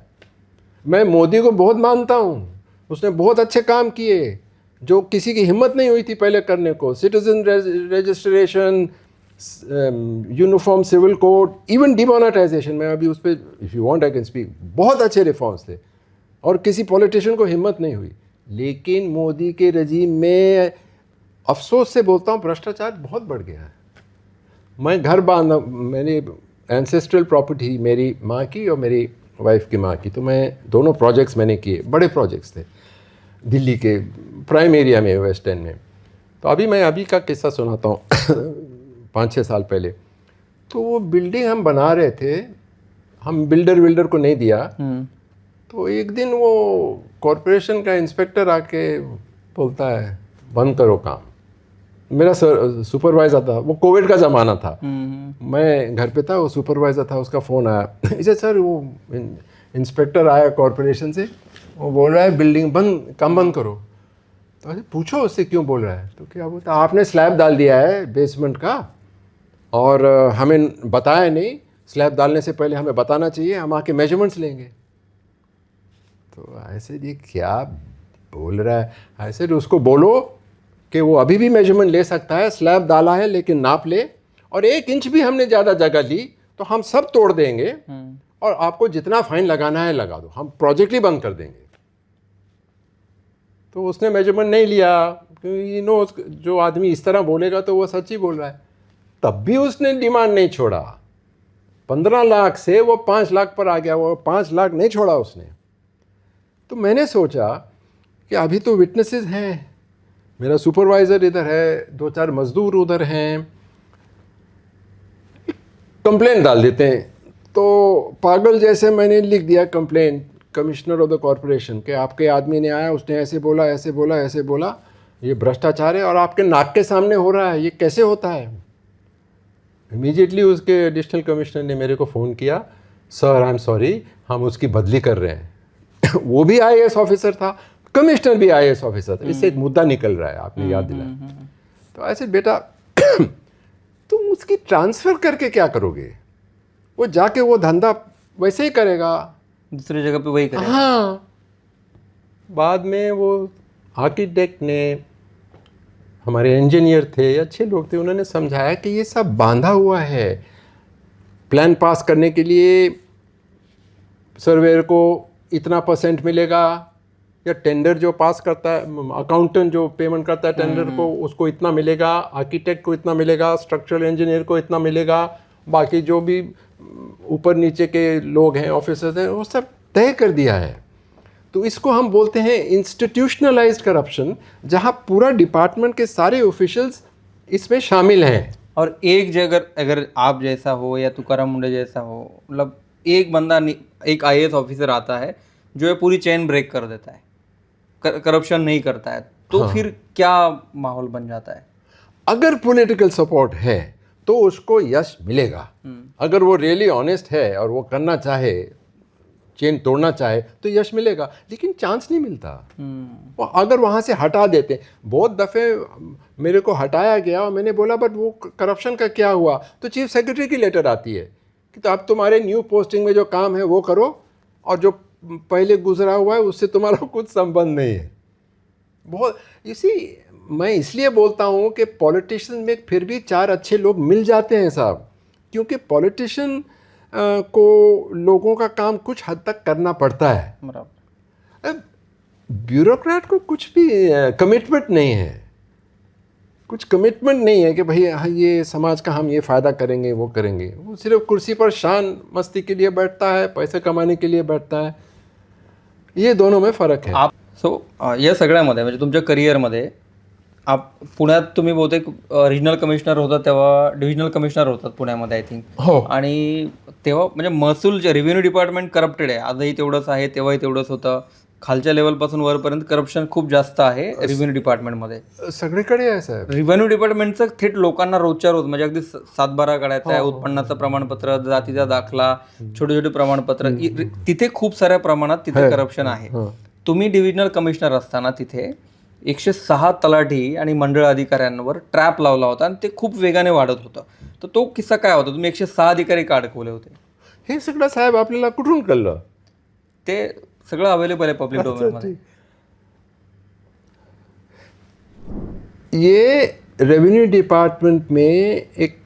मैं मोदी को बहुत मानता हूँ, उसने बहुत अच्छे काम किए जो किसी की हिम्मत नहीं हुई थी पहले करने को। Citizen registration, uniform civil code, even demonetisation में अभी उस पर if you want I can speak, बहुत अच्छे रिफॉर्म्स थे और किसी पॉलिटिशियन को हिम्मत नहीं हुई। लेकिन मोदी के रजीम में अफसोस से बोलता हूँ भ्रष्टाचार बहुत बढ़ गया है। मैं घर बांधा, मैंने एंसेस्ट्रल प्रॉपर्टी मेरी माँ की और मेरी वाइफ की माँ की, तो मैं दोनों प्रोजेक्ट्स मैंने किए, बड़े प्रोजेक्ट्स थे दिल्ली के प्राइम एरिया में, वेस्ट एंड में। तो मैं अभी का किस्सा सुनाता हूँ 5-6 साल पहले। तो वो बिल्डिंग हम बना रहे थे, हम बिल्डर को नहीं दिया। तो एक दिन वो कॉरपोरेशन का इंस्पेक्टर आके बोलता है बंद करो काम। मेरा सुपरवाइज़र था, वो कोविड का ज़माना था, मैं घर पे था, वो सुपरवाइज़र था, उसका फ़ोन आया, इसे सर वो इंस्पेक्टर आया कॉरपोरेशन से, वो बोल रहा है बिल्डिंग काम बंद करो। तो अरे पूछो उससे क्यों बोल रहा है। तो क्या बोलता, आपने स्लैब डाल दिया है बेसमेंट का और हमें बताया नहीं, स्लैब डालने से पहले हमें बताना चाहिए, हम आके मेजरमेंट्स लेंगे। तो ऐसे ये क्या बोल रहा है, ऐसे उसको बोलो कि वो अभी भी मेजरमेंट ले सकता है, स्लैब डाला है लेकिन नाप ले, और 1 इंच भी हमने ज़्यादा जगह ली तो हम सब तोड़ देंगे और आपको जितना फाइन लगाना है लगा दो, हम प्रोजेक्ट ही बंद कर देंगे। तो उसने मेजरमेंट नहीं लिया, क्योंकि जो आदमी इस तरह बोलेगा तो वो सच ही बोल रहा है। तब भी उसने डिमांड नहीं छोड़ा, 15 लाख से वो 5 लाख पर आ गया, वो 5 लाख नहीं छोड़ा उसने। तो मैंने सोचा कि अभी तो विटनेसेस हैं, मेरा सुपरवाइज़र इधर है, 2-4 मज़दूर उधर हैं, कंप्लेंट डाल देते हैं। तो पागल जैसे मैंने लिख दिया complaint commissioner of the corporation के आपके आदमी ने आया, उसने ऐसे बोला ऐसे बोला ऐसे बोला, ये भ्रष्टाचार है और आपके नाक के सामने हो रहा है, ये कैसे होता है। इमीडिएटली उसके एडिशनल कमिश्नर ने मेरे को फ़ोन किया, सर आई एम सॉरी, हम उसकी बदली कर रहे हैं। वो भी IAS ऑफिसर था, कमिश्नर भी IAS ऑफिसर था, इससे एक मुद्दा निकल रहा है, आपने याद दिलाया। तो ऐसे बेटा तुम उसकी ट्रांसफ़र करके क्या करोगे, वो जाके वो धंधा वैसे ही करेगा, दूसरी जगह पे वही करेगा। हाँ, बाद में वो आर्किटेक्ट ने, हमारे इंजीनियर थे, अच्छे लोग थे, उन्होंने समझाया कि ये सब बांधा हुआ है। प्लान पास करने के लिए सर्वेयर को इतना % मिलेगा, या टेंडर जो पास करता है, अकाउंटेंट जो पेमेंट करता है टेंडर को, उसको इतना मिलेगा, आर्किटेक्ट को इतना मिलेगा, स्ट्रक्चरल इंजीनियर को इतना मिलेगा, बाकी जो भी ऊपर नीचे के लोग हैं, ऑफिसर्स हैं, वो सब तय कर दिया है। तो इसको हम बोलते हैं इंस्टीट्यूशनलाइज्ड करप्शन, जहां पूरा डिपार्टमेंट के सारे ऑफिशियल्स इसमें शामिल हैं। और एक जगह अगर आप जैसा हो या तुकाराम मुंडे जैसा हो, मतलब एक बंदा एक IAS ऑफिसर आता है जो ये पूरी चेन ब्रेक कर देता है, करप्शन नहीं करता है, तो फिर क्या माहौल बन जाता है। अगर पॉलिटिकल सपोर्ट है तो उसको यश मिलेगा। अगर वो रियली ऑनेस्ट है और वो करना चाहे, चेन तोड़ना चाहे, तो यश मिलेगा, लेकिन चांस नहीं मिलता। वो अगर वहाँ से हटा देते, बहुत दफ़े मेरे को हटाया गया और मैंने बोला बट वो करप्शन का क्या हुआ, तो चीफ सेक्रेटरी की लेटर आती है कि तो अब तुम्हारे न्यू पोस्टिंग में जो काम है वो करो, और जो पहले गुजरा हुआ है उससे तुम्हारा कुछ संबंध नहीं है। बहुत मैं इसलिए बोलता हूँ कि पॉलिटिशियन में फिर भी 4 अच्छे लोग मिल जाते हैं साहब, क्योंकि पॉलिटिशियन को लोगों का काम कुछ हद तक करना पड़ता है। ब्यूरोक्रेट को कुछ भी कमिटमेंट नहीं है, कुछ कमिटमेंट नहीं है कि भाई ये समाज का हम ये फ़ायदा करेंगे वो करेंगे। वो सिर्फ कुर्सी पर शान मस्ती के लिए बैठता है, पैसे कमाने के लिए बैठता है। ये दोनों में फ़र्क है। या सगळ्यामध्ये म्हणजे तुमच्या करिअरमध्ये आप पुण्यात तुम्ही बहुतेक रिजनल कमिशनर होता, तेव्हा डिव्हिजनल कमिशनर होतात पुण्यामध्ये आय थिंक, हो, आणि तेव्हा म्हणजे महसूल रेव्हेन्यू डिपार्टमेंट करप्टेड आहे, आजही तेवढंच आहे, तेव्हाही तेवढंच होतं. खालच्या लेवलपासून वरपर्यंत करप्शन खूप जास्त आहे रेव्हेन्यू डिपार्टमेंटमध्ये, सगळीकडे आहे साहेब. रेव्हेन्यू डिपार्टमेंटचं थेट लोकांना रोजच्या रोज म्हणजे अगदी 7-12 काढायचं आहे, उत्पन्नाचं प्रमाणपत्र, जातीचा दाखला, छोटे छोटे प्रमाणपत्र, तिथे खूप साऱ्या प्रमाणात तिथे करप्शन आहे. तुम्ही डिव्हिजनल कमिशनर असताना तिथे 106 तलाठी आणि मंडळ अधिकाऱ्यांवर ट्रॅप लावला होता आणि ते खूप वेगाने वाढत होतं. तर तो किस्सा काय होता, तुम्ही 106 अधिकारी का अडकवले होते? हे सगळं साहेब आपल्याला कुठून कळलं? ते सगळं अवेलेबल आहे पब्लिक डोमेनमध्ये. ये रेवेन्यू डिपार्टमेंट में एक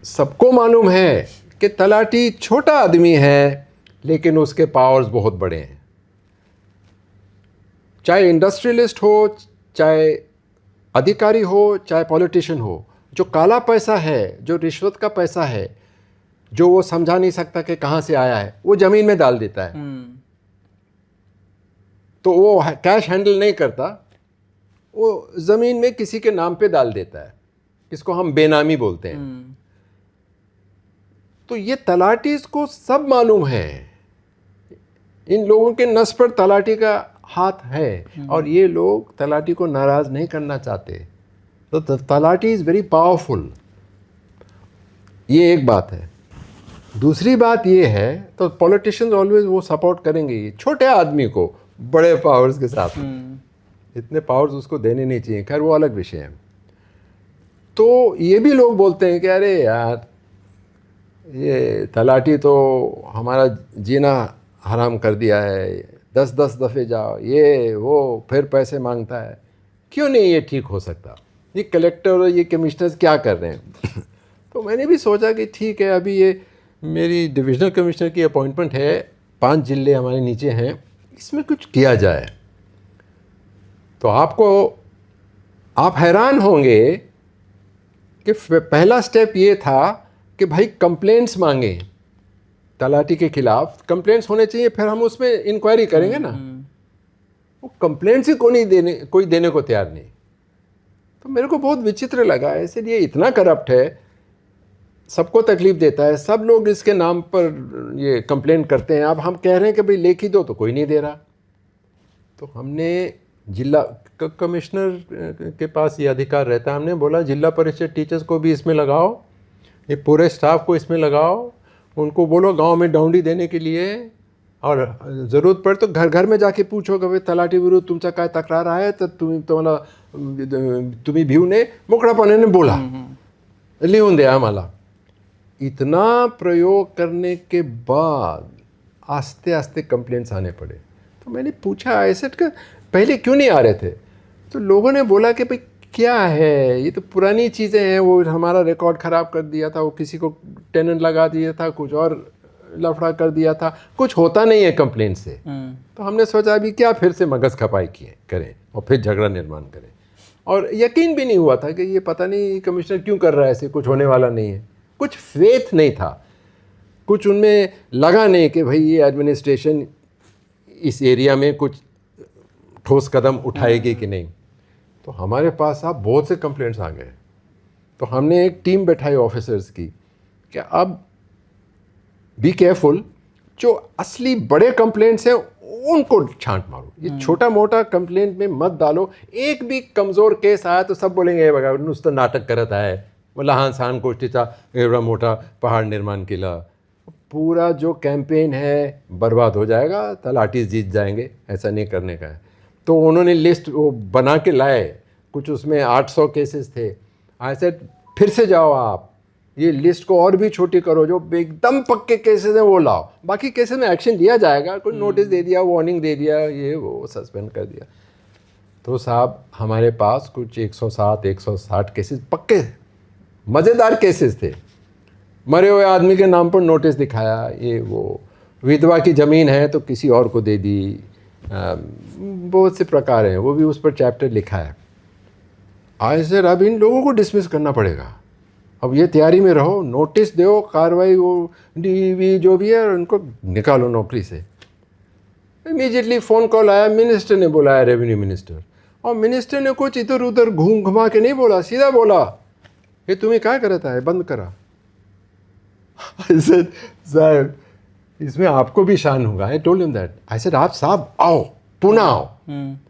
सबको मालूम है कि तलाटी छोटा आदमी है, लेकिन उसके पावर्स बहुत बड़े हैं। चाहे इंडस्ट्रियलिस्ट हो, चाहे अधिकारी हो, चाहे पॉलिटिशियन हो, जो काला पैसा है, जो रिश्वत का पैसा है, जो वो समझा नहीं सकता कि कहाँ से आया है, वो ज़मीन में डाल देता है। तो वो कैश हैंडल नहीं करता, वो ज़मीन में किसी के नाम पे डाल देता है, इसको हम बेनामी बोलते हैं। तो ये तलाटी को सब मालूम है, इन लोगों के नस पर तलाटी का हाथ है, और ये लोग तलाटी को नाराज़ नहीं करना चाहते। तो तलाटी इज़ वेरी पावरफुल। ये एक बात है। दूसरी बात ये है, तो पॉलिटिशियंस ऑलवेज वो सपोर्ट करेंगे ये छोटे आदमी को बड़े पावर्स के साथ। इतने पावर्स उसको देने नहीं चाहिए, खैर वो अलग विषय है। तो ये भी लोग बोलते हैं कि अरे यार, ये तलाटी तो हमारा जीना हराम कर दिया है, 10-10 दफ़े जाओ, ये वो फिर पैसे मांगता है। क्यों नहीं ये ठीक हो सकता? ये कलेक्टर और ये कमिश्नर्स क्या कर रहे हैं? तो मैंने भी सोचा कि ठीक है, अभी ये मेरी डिविजनल कमिश्नर की अपॉइंटमेंट है, 5 जिले हमारे नीचे हैं, इसमें कुछ किया जाए। तो आप हैरान होंगे कि पहला स्टेप ये था कि भाई कंप्लेंट्स मांगे तलाटी के खिलाफ। कंप्लेंट्स होने चाहिए, फिर हम उसमें इंक्वायरी करेंगे ना। वो कंप्लेंट्स ही कोई देने को तैयार नहीं। तो मेरे को बहुत विचित्र लगा, इसलिए इतना करप्ट है, सबको तकलीफ देता है, सब लोग इसके नाम पर ये कंप्लेंट करते हैं। अब हम कह रहे हैं कि भाई लेखी दो, तो कोई नहीं दे रहा। तो हमने जिला कमिश्नर के पास ये अधिकार रहता है, हमने बोला जिला परिषद टीचर्स को भी इसमें लगाओ, ये पूरे स्टाफ को इसमें लगाओ, उनको बोलो गांव में डाउंडी देने के लिए, और ज़रूरत पड़े तो घर घर में जाके पूछो कि भाई तलाटी विरुद्ध तुमचा काय तक्रार आहे, तर तुम्ही भिवने मोकळापणाने बोला, लिहून द्या आम्हाला। इतना प्रयोग करने के बाद आस्ते आस्ते कंप्लेंट्स आने पड़े। तो मैंने पूछा ऐसे का पहले क्यों नहीं आ रहे थे? तो लोगों ने बोला कि भाई क्या है, ये तो पुरानी चीज़ें हैं, वो हमारा रिकॉर्ड ख़राब कर दिया था, वो किसी को टेनेंट लगा दिया था, कुछ और लफड़ा कर दिया था, कुछ होता नहीं है कंप्लेंट से। तो हमने सोचा अभी क्या फिर से मगज़ खपाई करें और फिर झगड़ा निर्माण करें। और यकीन भी नहीं हुआ था कि ये पता नहीं कमिश्नर क्यों कर रहा है ऐसे, कुछ होने वाला नहीं है। कुछ फेथ नहीं था, कुछ उनमें लगा नहीं कि भाई ये एडमिनिस्ट्रेशन इस एरिया में कुछ ठोस कदम उठाएगी कि नहीं। तो हमारे पास अब बहुत से कंप्लेंट्स आ गए। तो हमने एक टीम बैठाई ऑफिसर्स की कि अब बी केयरफुल, जो असली बड़े कंप्लेंट्स हैं उनको छांट मारो, ये छोटा मोटा कंप्लेंट में मत डालो। एक भी कमज़ोर केस आया तो सब बोलेंगे बघा नुसतं नाटक करत आहे, लहान सहान गोष्टीचा एवढा मोठा पहाड़ निर्माण केला। पूरा जो कैंपेन है बर्बाद हो जाएगा, तलाटी जीत जाएंगे, ऐसा नहीं करने का है। तो उन्होंने लिस्ट वो बना के लाए, कुछ उसमें 800 केसेस थे। ऐसे फिर से जाओ आप, ये लिस्ट को और भी छोटी करो, जो एकदम पक्के केसेस हैं वो लाओ, बाकी केसेस में एक्शन लिया जाएगा, कोई नोटिस दे दिया, वार्निंग दे दिया, ये वो सस्पेंड कर दिया। तो साहब हमारे पास कुछ 160 केसेस पक्के मज़ेदार केसेस थे। मरे हुए आदमी के नाम पर नोटिस दिखाया, ये वो विधवा की ज़मीन है तो किसी और को दे दी, बहुत से प्रकार हैं, वो भी उस पर चैप्टर लिखा है। आज सर अब इन लोगों को डिसमिस करना पड़ेगा। अब ये तैयारी में रहो, नोटिस दो, कार्रवाई वो डीवी जो भी है उनको निकालो नौकरी से। इमीडिएटली फ़ोन कॉल आया, मिनिस्टर ने बुलाया, रेवेन्यू मिनिस्टर, और मिनिस्टर ने कुछ इधर उधर घुमा के नहीं बोला, सीधा बोला ये तुम्हें क्या करता है, बंद करा। साहब इसमें आपको भी शान होगा। I told him that, I said आप साहब आओ, पुणे आओ,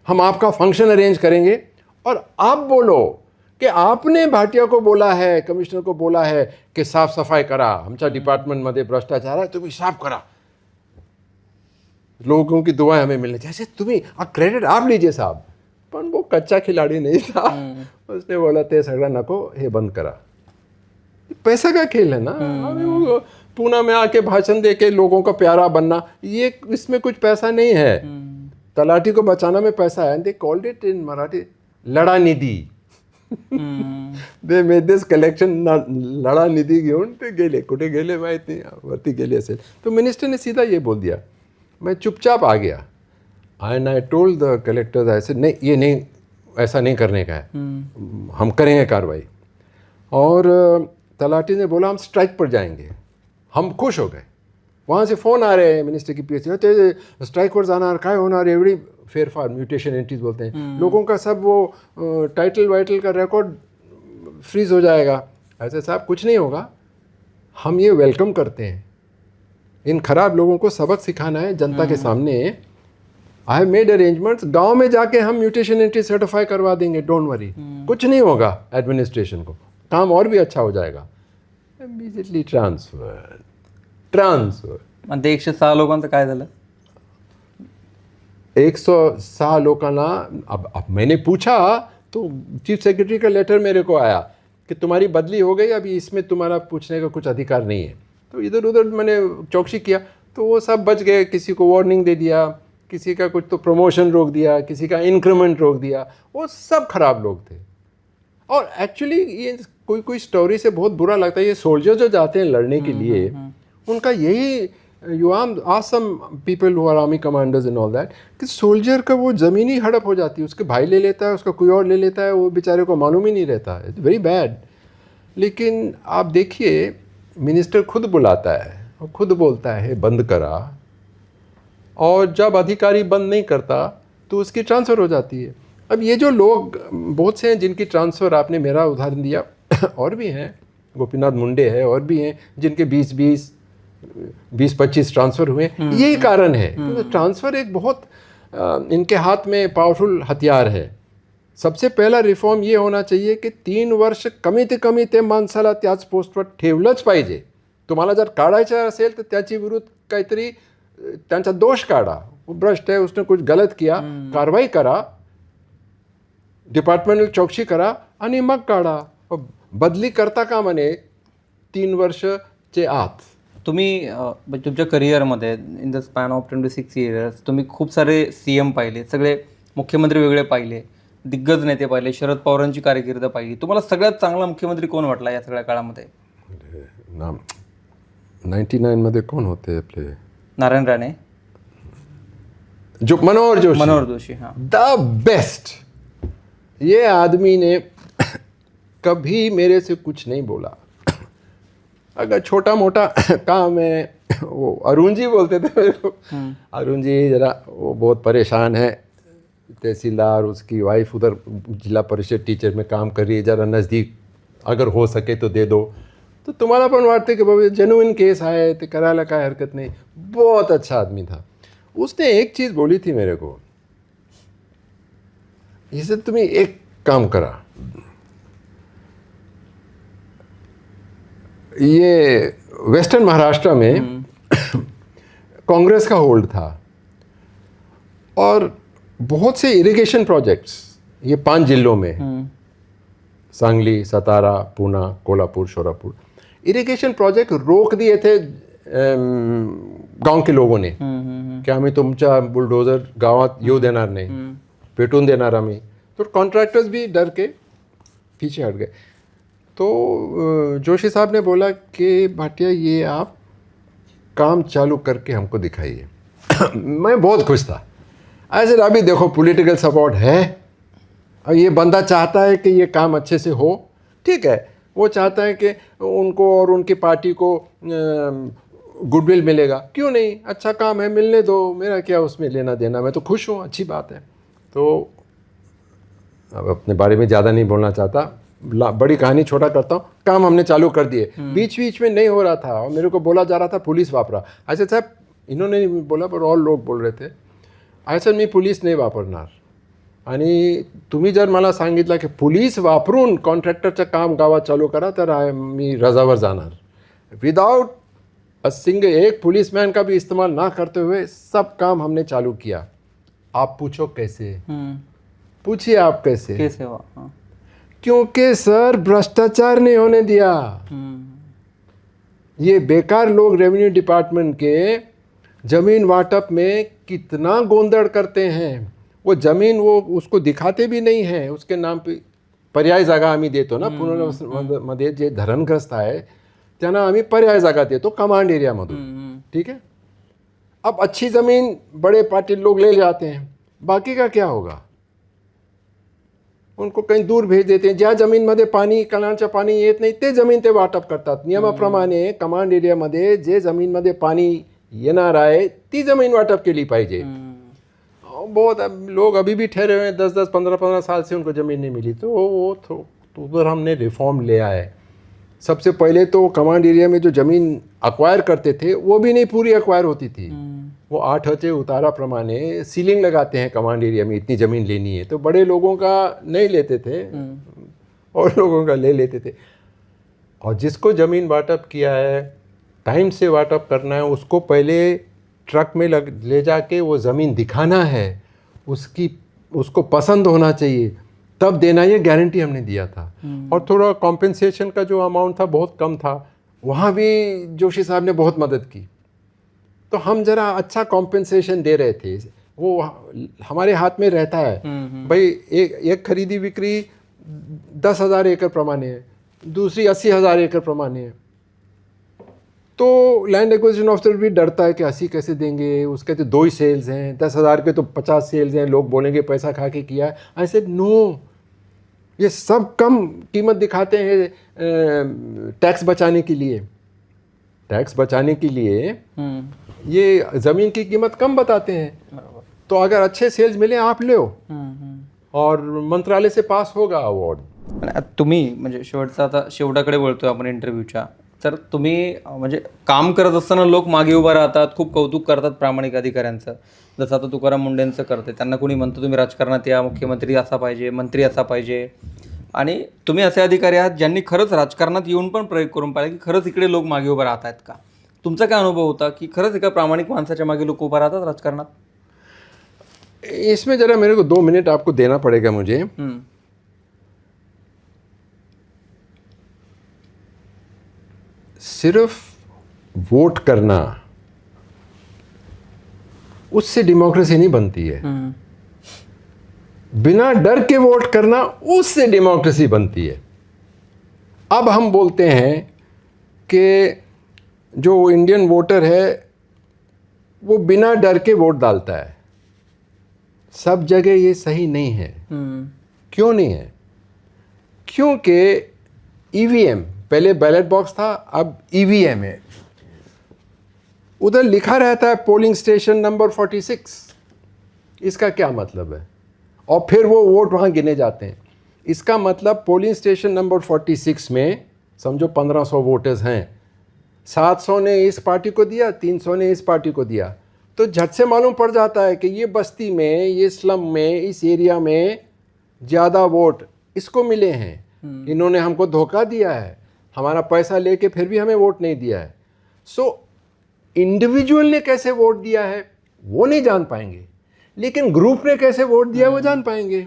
हम आपका फंक्शन अरेंज करेंगे और आप बोलो कि आपने भाटिया को बोला है, कमिश्नर को बोला है कि साफ सफाई करा, आमच्या डिपार्टमेंटमध्ये भ्रष्टाचार आहे, तुम्ही साफ करा, लोगों की दुआएं हमें मिलनी चाहिए। जैसे तुम्हें क्रेडिट आप लीजिए साहब। पण वो कच्चा खिलाड़ी नहीं था, उसने बोला ते सगळं नको, हे बंद करा। पैसा का खेल है ना। अभी वो पुणे में आके भाषण दे के लोगों का प्यारा बनना, ये इसमें कुछ पैसा नहीं है। तलाटी को बचाना में पैसा है। They called it in Marathi लड़ा निधि। दे मेड दिस कलेक्शन लढा निधी घेऊन ते गेले. कुठे गेले माहीत नाही, वरती गेले असेल. तो मिनिस्टर ने सीधा ये बोल दिया. मैं चुपचाप आ गया. And I told the collector ऐसे नहीं, ये नहीं, ऐसा नहीं करने का है, हम करेंगे कार्रवाई. और तलाटी ने बोला हम स्ट्राइक पर जाएंगे. हम खुश हो गए. वहाँ से फ़ोन आ रहे हैं मिनिस्टर की पी एच ते स्ट्राईकवर जाणार, काय होणार, एवढी फेरफार, म्यूटेशन एंट्रीज बोलते हैं. लोगों का सब वो टाइटल वाइटल का रिकॉर्ड फ्रीज हो जाएगा. ऐसे साहब कुछ नहीं होगा, हम ये वेलकम करते हैं. इन खराब लोगों को सबक सिखाना है जनता के सामने. आई हैव मेड अरेंजमेंट्स, गांव में जाके हम म्यूटेशन एंट्री सर्टिफाई करवा देंगे, डोंट वरी. कुछ नहीं होगा एडमिनिस्ट्रेशन को, काम और भी अच्छा हो जाएगा. Immediately transfer. मग ते 106 लोकांचं काय झालं? 106 लोकांना. अब मैंने पूछा तो चीफ सेक्रेटरी का लेटर मेरे को आया कि तुम्हारी बदली हो गई, अभी इसमें तुम्हारा पूछने का कुछ अधिकार नहीं है. तो इधर उधर मैंने चौकसी किया तो वो सब बच गए. किसी को वार्निंग दे दिया, किसी का कुछ तो प्रमोशन रोक दिया, किसी का इंक्रीमेंट रोक दिया. वो सब खराब लोग थे. और एक्चुअली ये कोई स्टोरी से बहुत बुरा लगता है. ये सोल्जर जो जाते हैं लड़ने के लिए, उनका यही, you ask some people who are army commanders and all that, कि सोल्जर का वो ज़मीन ही हड़प हो जाती है. उसके भाई ले लेता है, उसका कोई और ले लेता है, वो बेचारे को मालूम ही नहीं रहता. It's very bad. लेकिन आप देखिए मिनिस्टर खुद बुलाता है और खुद बोलता है बंद करा, और जब अधिकारी बंद नहीं करता तो उसकी ट्रांसफ़र हो जाती है. अब ये जो लोग बहुत से हैं जिनकी ट्रांसफ़र, आपने मेरा उदाहरण दिया, और भी हैं, गोपीनाथ मुंडे है, और भी हैं जिनके 20-25 ट्रांसफ़र हुए. यही कारण है क्योंकि ट्रांसफ़र एक बहुत इनके हाथ में पावरफुल हथियार है. सबसे पहला रिफॉर्म ये होना चाहिए की 3 वर्ष कमीत कमी ते माणसाला त्याच पोस्टवर ठेवलंच पाहिजे. तुम्हाला जर काढायचं असेल तर त्याची विरुद्ध काहीतरी त्यांचा दोष काढा. वो भ्रष्ट है, उसने कुछ गलत किया, कारवाई करा, डिपार्टमेंटल चौकशी करा आणि मग काढा. बदली करता का म्हणे 3 वर्षचे आत. तुम्ही तुमच्या करिअरमध्ये in the span of 26 years तुम्ही खूप सारे CM पाहिले, सगळे मुख्यमंत्री वेगळे पाहिले, दिग्गज नेते पाहिले, शरद पवारांची कारकीर्द पाहिली. तुम्हाला सगळ्यात चांगला मुख्यमंत्री कोण वाटला या सगळ्या काळामध्ये? नाम 99 मध्ये कोण होते आपले? नारायण राणे, जो मनोहर जोशी. हां, द बेस्ट. ये आदमी ने कभी मेरे से कुछ नहीं बोला. अगर छोटा मोटा काम है, वो अरुण जी बोलते थे मेरे को, अरुण जी जरा वो बहुत परेशान है, तहसीलदार, उसकी वाइफ उधर जिला परिषद टीचर में काम कर रही है, जरा नज़दीक अगर हो सके तो दे दो. तो तुम्हाला पण वाटते की बाबा जेन्युइन केस आहे, ते करायला काय हरकत नहीं. बहुत अच्छा आदमी था. उसने एक चीज़ बोली थी मेरे को, इसे तुम्हें एक काम करा, ये वेस्टर्न महाराष्ट्र में कांग्रेस का होल्ड था और बहुत से इरिगेशन प्रोजेक्ट्स ये 5 जिलों में, सांगली, सतारा, पूना, कोल्हापुर, शोरापुर, इरिगेशन प्रोजेक्ट रोक दिए थे गांव के लोगों ने की आम्ही तुमच्या बुलडोजर गावात येऊ देणार नाही, पेटून देणार आम्ही. तो कॉन्ट्रैक्टर्स भी डर के पीछे हट गए. तो जोशी साहब ने बोला कि भाटिया ये आप काम चालू करके हमको दिखाइए. मैं बहुत खुश था. ऐसे अभी देखो पॉलिटिकल सपोर्ट है और ये बंदा चाहता है कि ये काम अच्छे से हो. ठीक है, वो चाहता है कि उनको और उनकी पार्टी को गुडविल मिलेगा, क्यों नहीं, अच्छा काम है, मिलने दो, मेरा क्या उसमें लेना देना, मैं तो खुश हूँ, अच्छी बात है. तो अब अपने बारे में ज़्यादा नहीं बोलना चाहता, बड़ी कहानी छोटा करता हूँ. काम हमने चालू कर दिए. बीच बीच में नहीं हो रहा था और मेरे को बोला जा रहा था पुलिस वापरा. ऐसे साहब इन्होंने नहीं बोला पर और लोग बोल रहे थे, ऐसा मी पोलीस नाही वापरणार. आणि तुम्ही जर मला सांगितलं की पोलीस वापरून कॉन्ट्रॅक्टरचं काम गावात चालू करा तर मी रजावर जाणार. विदाउट एक पुलिसमैन का भी इस्तेमाल ना करते हुए सब काम हमने चालू किया. आप पूछो कैसे, पूछिए आप कैसे हुआ? हाँ. क्योंकि सर भ्रष्टाचार नहीं होने दिया. ये बेकार लोग रेवेन्यू डिपार्टमेंट के जमीन वाटप में कितना गोंदड़ करते हैं. वो जमीन वो उसको दिखाते भी नहीं हैं, उसके नाम पे पर्याय जागा आम्ही देतो ना पुनर्वसनमध्ये जे धरणग्रस्त आहे त्यांना आम्ही पर्याय जागा देतो कमांड एरियामधून, ठीक है। अब अच्छी ज़मीन बड़े पार्टी लोग ले जाते हैं, बाकी का क्या होगा? उनको कहीं दूर भेज देते हैं। ज्या जमीनमध्ये पाणी कणांचं पाणी येत नाही ते जमीन ते वाटप करतात। नियमाप्रमाणे कमांड एरियामध्ये जे जमीनमध्ये पाणी येणार आहे ती जमीन वाटप केली पाहिजे। बहुत लोग अभी भी ठहरे हुए हैं, 10-10, 15-15 साल से उनको ज़मीन नहीं मिली, तो उधर हमने रिफॉर्म ले आए। सबसे पहले तो कमांड एरिया में जो ज़मीन अक्वायर करते थे वो भी नहीं पूरी अक्वायर होती थी। वो 8 उतारा प्रमाणे सीलिंग लगाते हैं कमांड एरिया में, इतनी ज़मीन लेनी है, तो बड़े लोगों का नहीं लेते थे और लोगों का ले लेते थे। और जिसको ज़मीन वाटप किया है, टाइम से वाटप करना है, उसको पहले ट्रक में ले जाके वो ज़मीन दिखाना है, उसको पसंद होना चाहिए, तब देना, ये गारंटी हमने दिया था। और थोड़ा कॉम्पेंसेशन का जो अमाउंट था बहुत कम था, वहाँ भी जोशी साहब ने बहुत मदद की, तो हम ज़रा अच्छा कॉम्पेंसेशन दे रहे थे। वो हमारे हाथ में रहता है भाई, एक खरीदी बिक्री 10,000 एकड़ प्रमाणे है, दूसरी 80,000 एकड़ प्रमाणे है, तो लैंड एक्विजिशन ऑफिसर भी डरता है कि 80 कैसे देंगे, उसके तो 2 ही सेल्स हैं, 10,000 के तो 50 सेल्स हैं, लोग बोलेंगे पैसा खा के किया है। आई सेड नो, ये सब कम कीमत दिखाते हैं टैक्स बचाने के लिए। टैक्स बचाने के लिए ये ज़मीन की कीमत कम बताते हैं, तो अगर अच्छे सेल्स मिले आप लो और मंत्रालय से पास होगा अवॉर्ड। तुम्ही म्हणजे शेवटाकडे बोलतोय आपण इंटरव्ह्यूच्या, तर तुम्ही म्हणजे काम करत असताना लोक मागे उभा राहतात, खूप कौतुक करतात प्रामाणिक अधिकाऱ्यांचं, जसं आता तुकाराम मुंडेंचं करते, त्यांना कोणी म्हणतं तुम्ही राजकारणात या, मुख्यमंत्री असा पाहिजे, मंत्री असा पाहिजे, आणि तुम्ही असे अधिकारी आहात ज्यांनी खरंच राजकारणात येऊन पण प्रयोग करून पाहिले की खरंच इकडे लोक मागे उभा राहत आहेत का? तुमचा काय अनुभव होता की खरंच एका प्रामाणिक माणसाच्या मागे लोक उभा राहतात राजकारणात? इसमें ज़रा मेरे को 2 मिनट आपको देना पड़ेगा मुझे। सिर्फ वोट करना उससे डेमोक्रेसी नहीं बनती है, बिना डर के वोट करना उससे डेमोक्रेसी बनती है। अब हम बोलते हैं कि जो इंडियन वोटर है वो बिना डर के वोट डालता है, सब जगह ये सही नहीं है। क्यों नहीं है? क्योंकि ईवीएम, पहले बैलेट बॉक्स था, अब ईवीएम है, उधर लिखा रहता है पोलिंग स्टेशन नंबर 46, इसका क्या मतलब है? और फिर वो वोट वहाँ गिने जाते हैं। इसका मतलब पोलिंग स्टेशन नंबर 46 में समझो 1500 वोटर्स हैं, 700 ने इस पार्टी को दिया, 300 ने इस पार्टी को दिया, तो झट से मालूम पड़ जाता है कि ये बस्ती में, ये स्लम में, इस एरिया में ज़्यादा वोट इसको मिले हैं, इन्होंने हमको धोखा दिया है, हमारा पैसा लेके फिर भी हमें वोट नहीं दिया है। सो इंडिविजुअल ने कैसे वोट दिया है वो नहीं जान पाएंगे, लेकिन ग्रुप ने कैसे वोट दिया वो जान पाएंगे।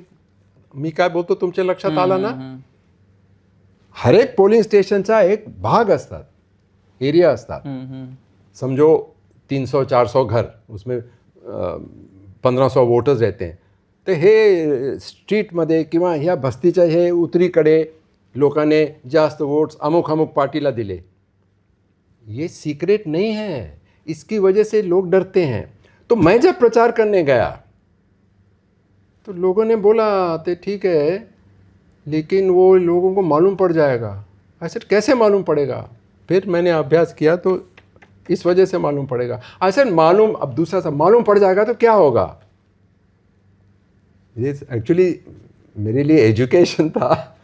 मी काय बोलतो तुमच्या लक्षात आला ना? हर एक पोलिंग स्टेशनचा एक भाग असतात, एरिया असतात, समझो 300-400 घर, उसमें 1500 वोटर्स रहते हैं, तर हे स्ट्रीटमध्ये किंवा ह्या बस्तीच्या हे उत्तरीकडे लोकांनी जास्त वोट्स अमुक अमुक पार्टीला दिले, ये सीक्रेट नहीं है, इसकी वजह से लोग डरते हैं। तो मैं जब प्रचार करने गया तो लोगों ने बोला तो ठीक है, लेकिन वो लोगों को मालूम पड़ जाएगा। ऐसे कैसे मालूम पड़ेगा? फिर मैंने अभ्यास किया तो इस वजह से मालूम पड़ेगा। ऐसे मालूम, अब दूसरा सा मालूम पड़ जाएगा तो क्या होगा? ये एक्चुअली मेरे लिए एजुकेशन था।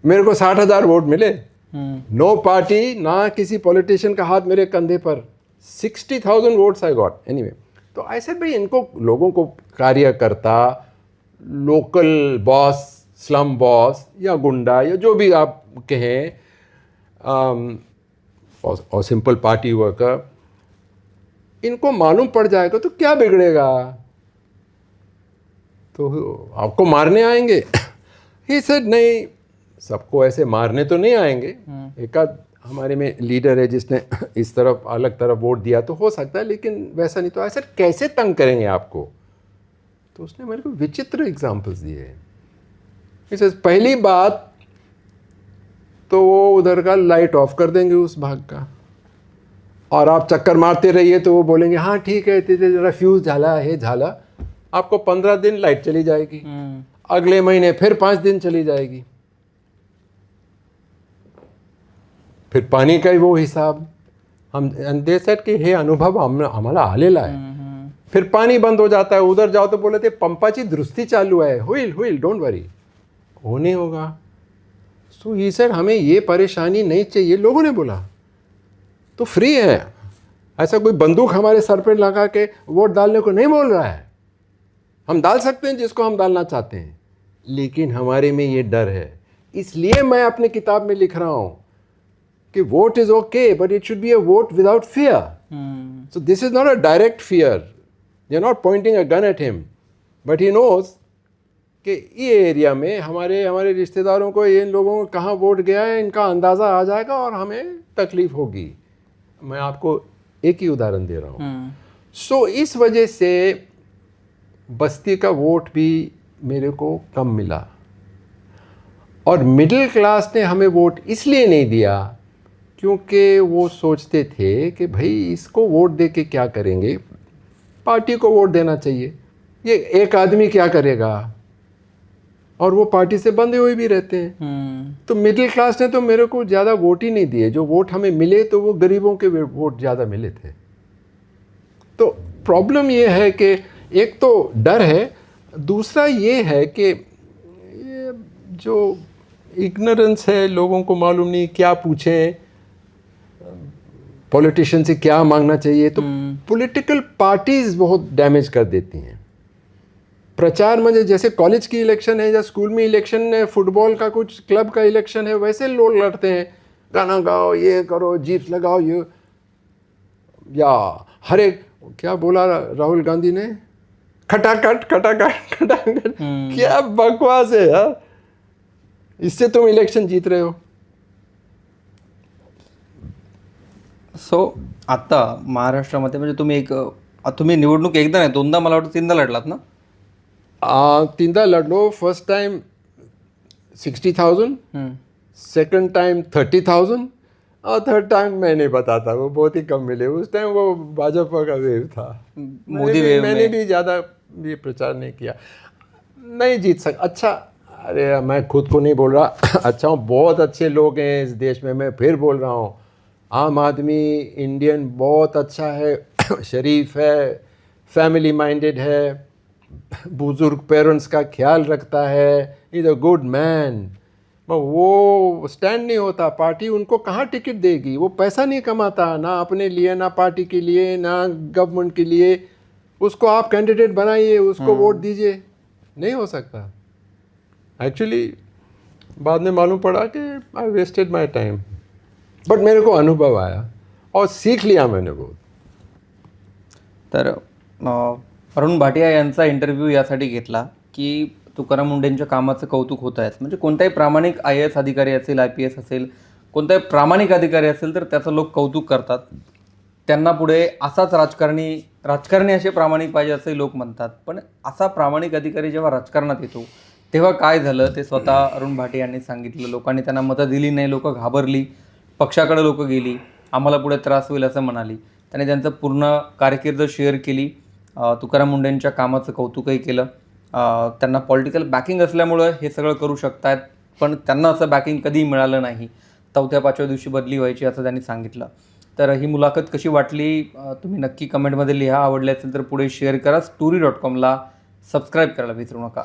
मेरे को 60,000 वोट मिले, नो पार्टी, ना किसी पॉलिटिशियन का हाथ मेरे कंधे पर, 60,000 वोट्स आई गॉट एनीवे। तो ऐसे भाई इनको लोगों को कार्यकर्ता, लोकल बॉस, स्लम बॉस या गुंडा या जो भी आप कहें, और सिंपल पार्टी वर्कर, इनको मालूम पड़ जाएगा तो क्या बिगड़ेगा? तो आपको मारने आएंगे? ही सेड नहीं, सबको ऐसे मारने तो नहीं आएंगे। एक आध हमारे में लीडर है जिसने इस तरफ अलग तरफ वोट दिया तो हो सकता है, लेकिन वैसा नहीं। तो ऐसे कैसे तंग करेंगे आपको? तो उसने मेरे को विचित्र एग्जाम्पल्स दिए। इसे पहली बात तो वो उधर का लाइट ऑफ कर देंगे उस भाग का, और आप चक्कर मारते रहिए तो वो बोलेंगे हाँ ठीक है तिथे जरा फ्यूज झाला हे झाला, आपको 15 दिन लाइट चली जाएगी, अगले महीने फिर 5 दिन चली जाएगी, फिर पाणी काही वो हिसाब हम दे सेट की हे अनुभव आम्हाला आलेला आहे. फिर पानी बंद हो जाता है, उधर जाओ तो बोले थे पंपाची दुरुस्ती चालू है, होईल डोंट वरी, हो नहीं होगा. सो ही सर हमें ये परेशानी नहीं चाहिए, लोगों ने बोला तो फ्री है, ऐसा कोई बंदूक हमारे सर पे लगा के वोट डालने को नहीं बोल रहा है. हम डाल सकते हैं जिसको हम डालना चाहते हैं, लेकिन हमारे में ये डर है. इसलिए मैं अपने किताब में लिख रहा हूँ कि vote is okay but it should be a vote without fear. So this is not a direct fear, they are not pointing a gun at him, but he knows कि ये एरिया में हमारे रिश्तेदारों को, इन लोगों को कहाँ वोट गया है इनका अंदाज़ा आ जाएगा और हमें तकलीफ होगी. मैं आपको एक ही उदाहरण दे रहा हूँ. सो इस वजह से बस्ती का वोट भी मेरे को कम मिला, और मिडिल क्लास ने हमें वोट इसलिए नहीं दिया क्योंकि वो सोचते थे कि भाई इसको वोट दे के क्या करेंगे, पार्टी को वोट देना चाहिए, ये एक आदमी क्या करेगा, और वो पार्टी से बंधे हुए भी रहते हैं. तो मिडिल क्लास ने तो मेरे को ज़्यादा वोट ही नहीं दिए. जो वोट हमें मिले तो वो गरीबों के वोट ज़्यादा मिले थे. तो प्रॉब्लम ये है कि एक तो डर है, दूसरा ये है कि ये जो इग्नोरेंस है, लोगों को मालूम नहीं क्या पूछें, पॉलिटिशियन से क्या मांगना चाहिए. तो पॉलिटिकल पार्टीज बहुत डैमेज कर देती हैं. प्रचार में जैसे कॉलेज की इलेक्शन है या स्कूल में इलेक्शन है, फुटबॉल का कुछ क्लब का इलेक्शन है, वैसे लोग लड़ते हैं, गाना गाओ, ये करो, जीप्स लगाओ, ये या हर एक क्या बोला राहुल गांधी ने, खटाखट खटाखट खटाखट. क्या बकवास है यार, इससे तुम इलेक्शन जीत रहे हो. सो आता महाराष्ट्रामध्ये म्हणजे तुम्ही निवडणूक एकदा नाही दोनदा, मला वाटतं तीनदा लढलात ना? तीनदा लड़लो. फर्स्ट टाइम 60,000, सेकंड टाइम 30,000, और थर्ड टाइम मैं नहीं बताता, वो बहुत ही कम मिले. उस टाइम वो भाजपा का वेव था, मोदी वेव में मैंने भी ज़्यादा ये प्रचार नहीं किया. नहीं जीत सक. अच्छा, अरे मैं खुद को नहीं बोल रहा अच्छा हूँ, बहुत अच्छे लोग हैं इस देश में. मैं फिर बोल रहा हूँ, आम आदमी इंडियन बहुत अच्छा है, शरीफ है, फैमिली माइंडेड है, बुजुर्ग पेरेंट्स का ख्याल रखता है, इज अ गुड मैन. वो स्टैंड नहीं होता, पार्टी उनको कहाँ टिकट देगी, वो पैसा नहीं कमाता, ना अपने लिए, ना पार्टी के लिए, ना गवर्नमेंट के लिए. उसको आप कैंडिडेट बनाइए, उसको वोट दीजिए, नहीं हो सकता. एक्चुअली बाद में मालूम पड़ा कि I wasted my time, but मेरे को अनुभव आया और सीख लिया मैंने बहुत. तर अरुण भाटिया यांचा इंटरव्ह्यू यासाठी घेतला की तुकाराम मुंढेंच्या कामाचं कौतुक होत आहे. म्हणजे कोणताही प्रामाणिक IAS अधिकारी असेल, IPS असेल, कोणताही प्रामाणिक अधिकारी असेल तर त्याचं लोक कौतुक करतात. त्यांना पुढे असाच राजकारणी असे प्रामाणिक पाहिजे असे लोक म्हणतात. पण असा प्रामाणिक अधिकारी जेव्हा राजकारणात येतो तेव्हा काय झालं ते स्वतः अरुण भाटिया यांनी सांगितलं. लोकांनी त्यांना मतं दिली नाही, लोक घाबरली, पक्षाकडे लोक गेली, आम्हाला पुढे त्रास होईल असं म्हणाली. त्याने त्यांचं पूर्ण कारकीर्द शेअर केली. तुकाराम मुंढेंच्या कामाचं कौतुकही केलं. त्यांना पॉलिटिकल बॅकिंग असल्यामुळं हे सगळं करू शकतात, पण त्यांना असं बॅकिंग कधीही मिळालं नाही. 4-5व्या दिवशी बदली व्हायची असं त्यांनी सांगितलं. तर ही मुलाखत कशी वाटली तुम्ही नक्की कमेंटमध्ये लिहा. आवडली असेल तर पुढे शेअर करा. story.com ला सबस्क्राईब करायला विसरू नका.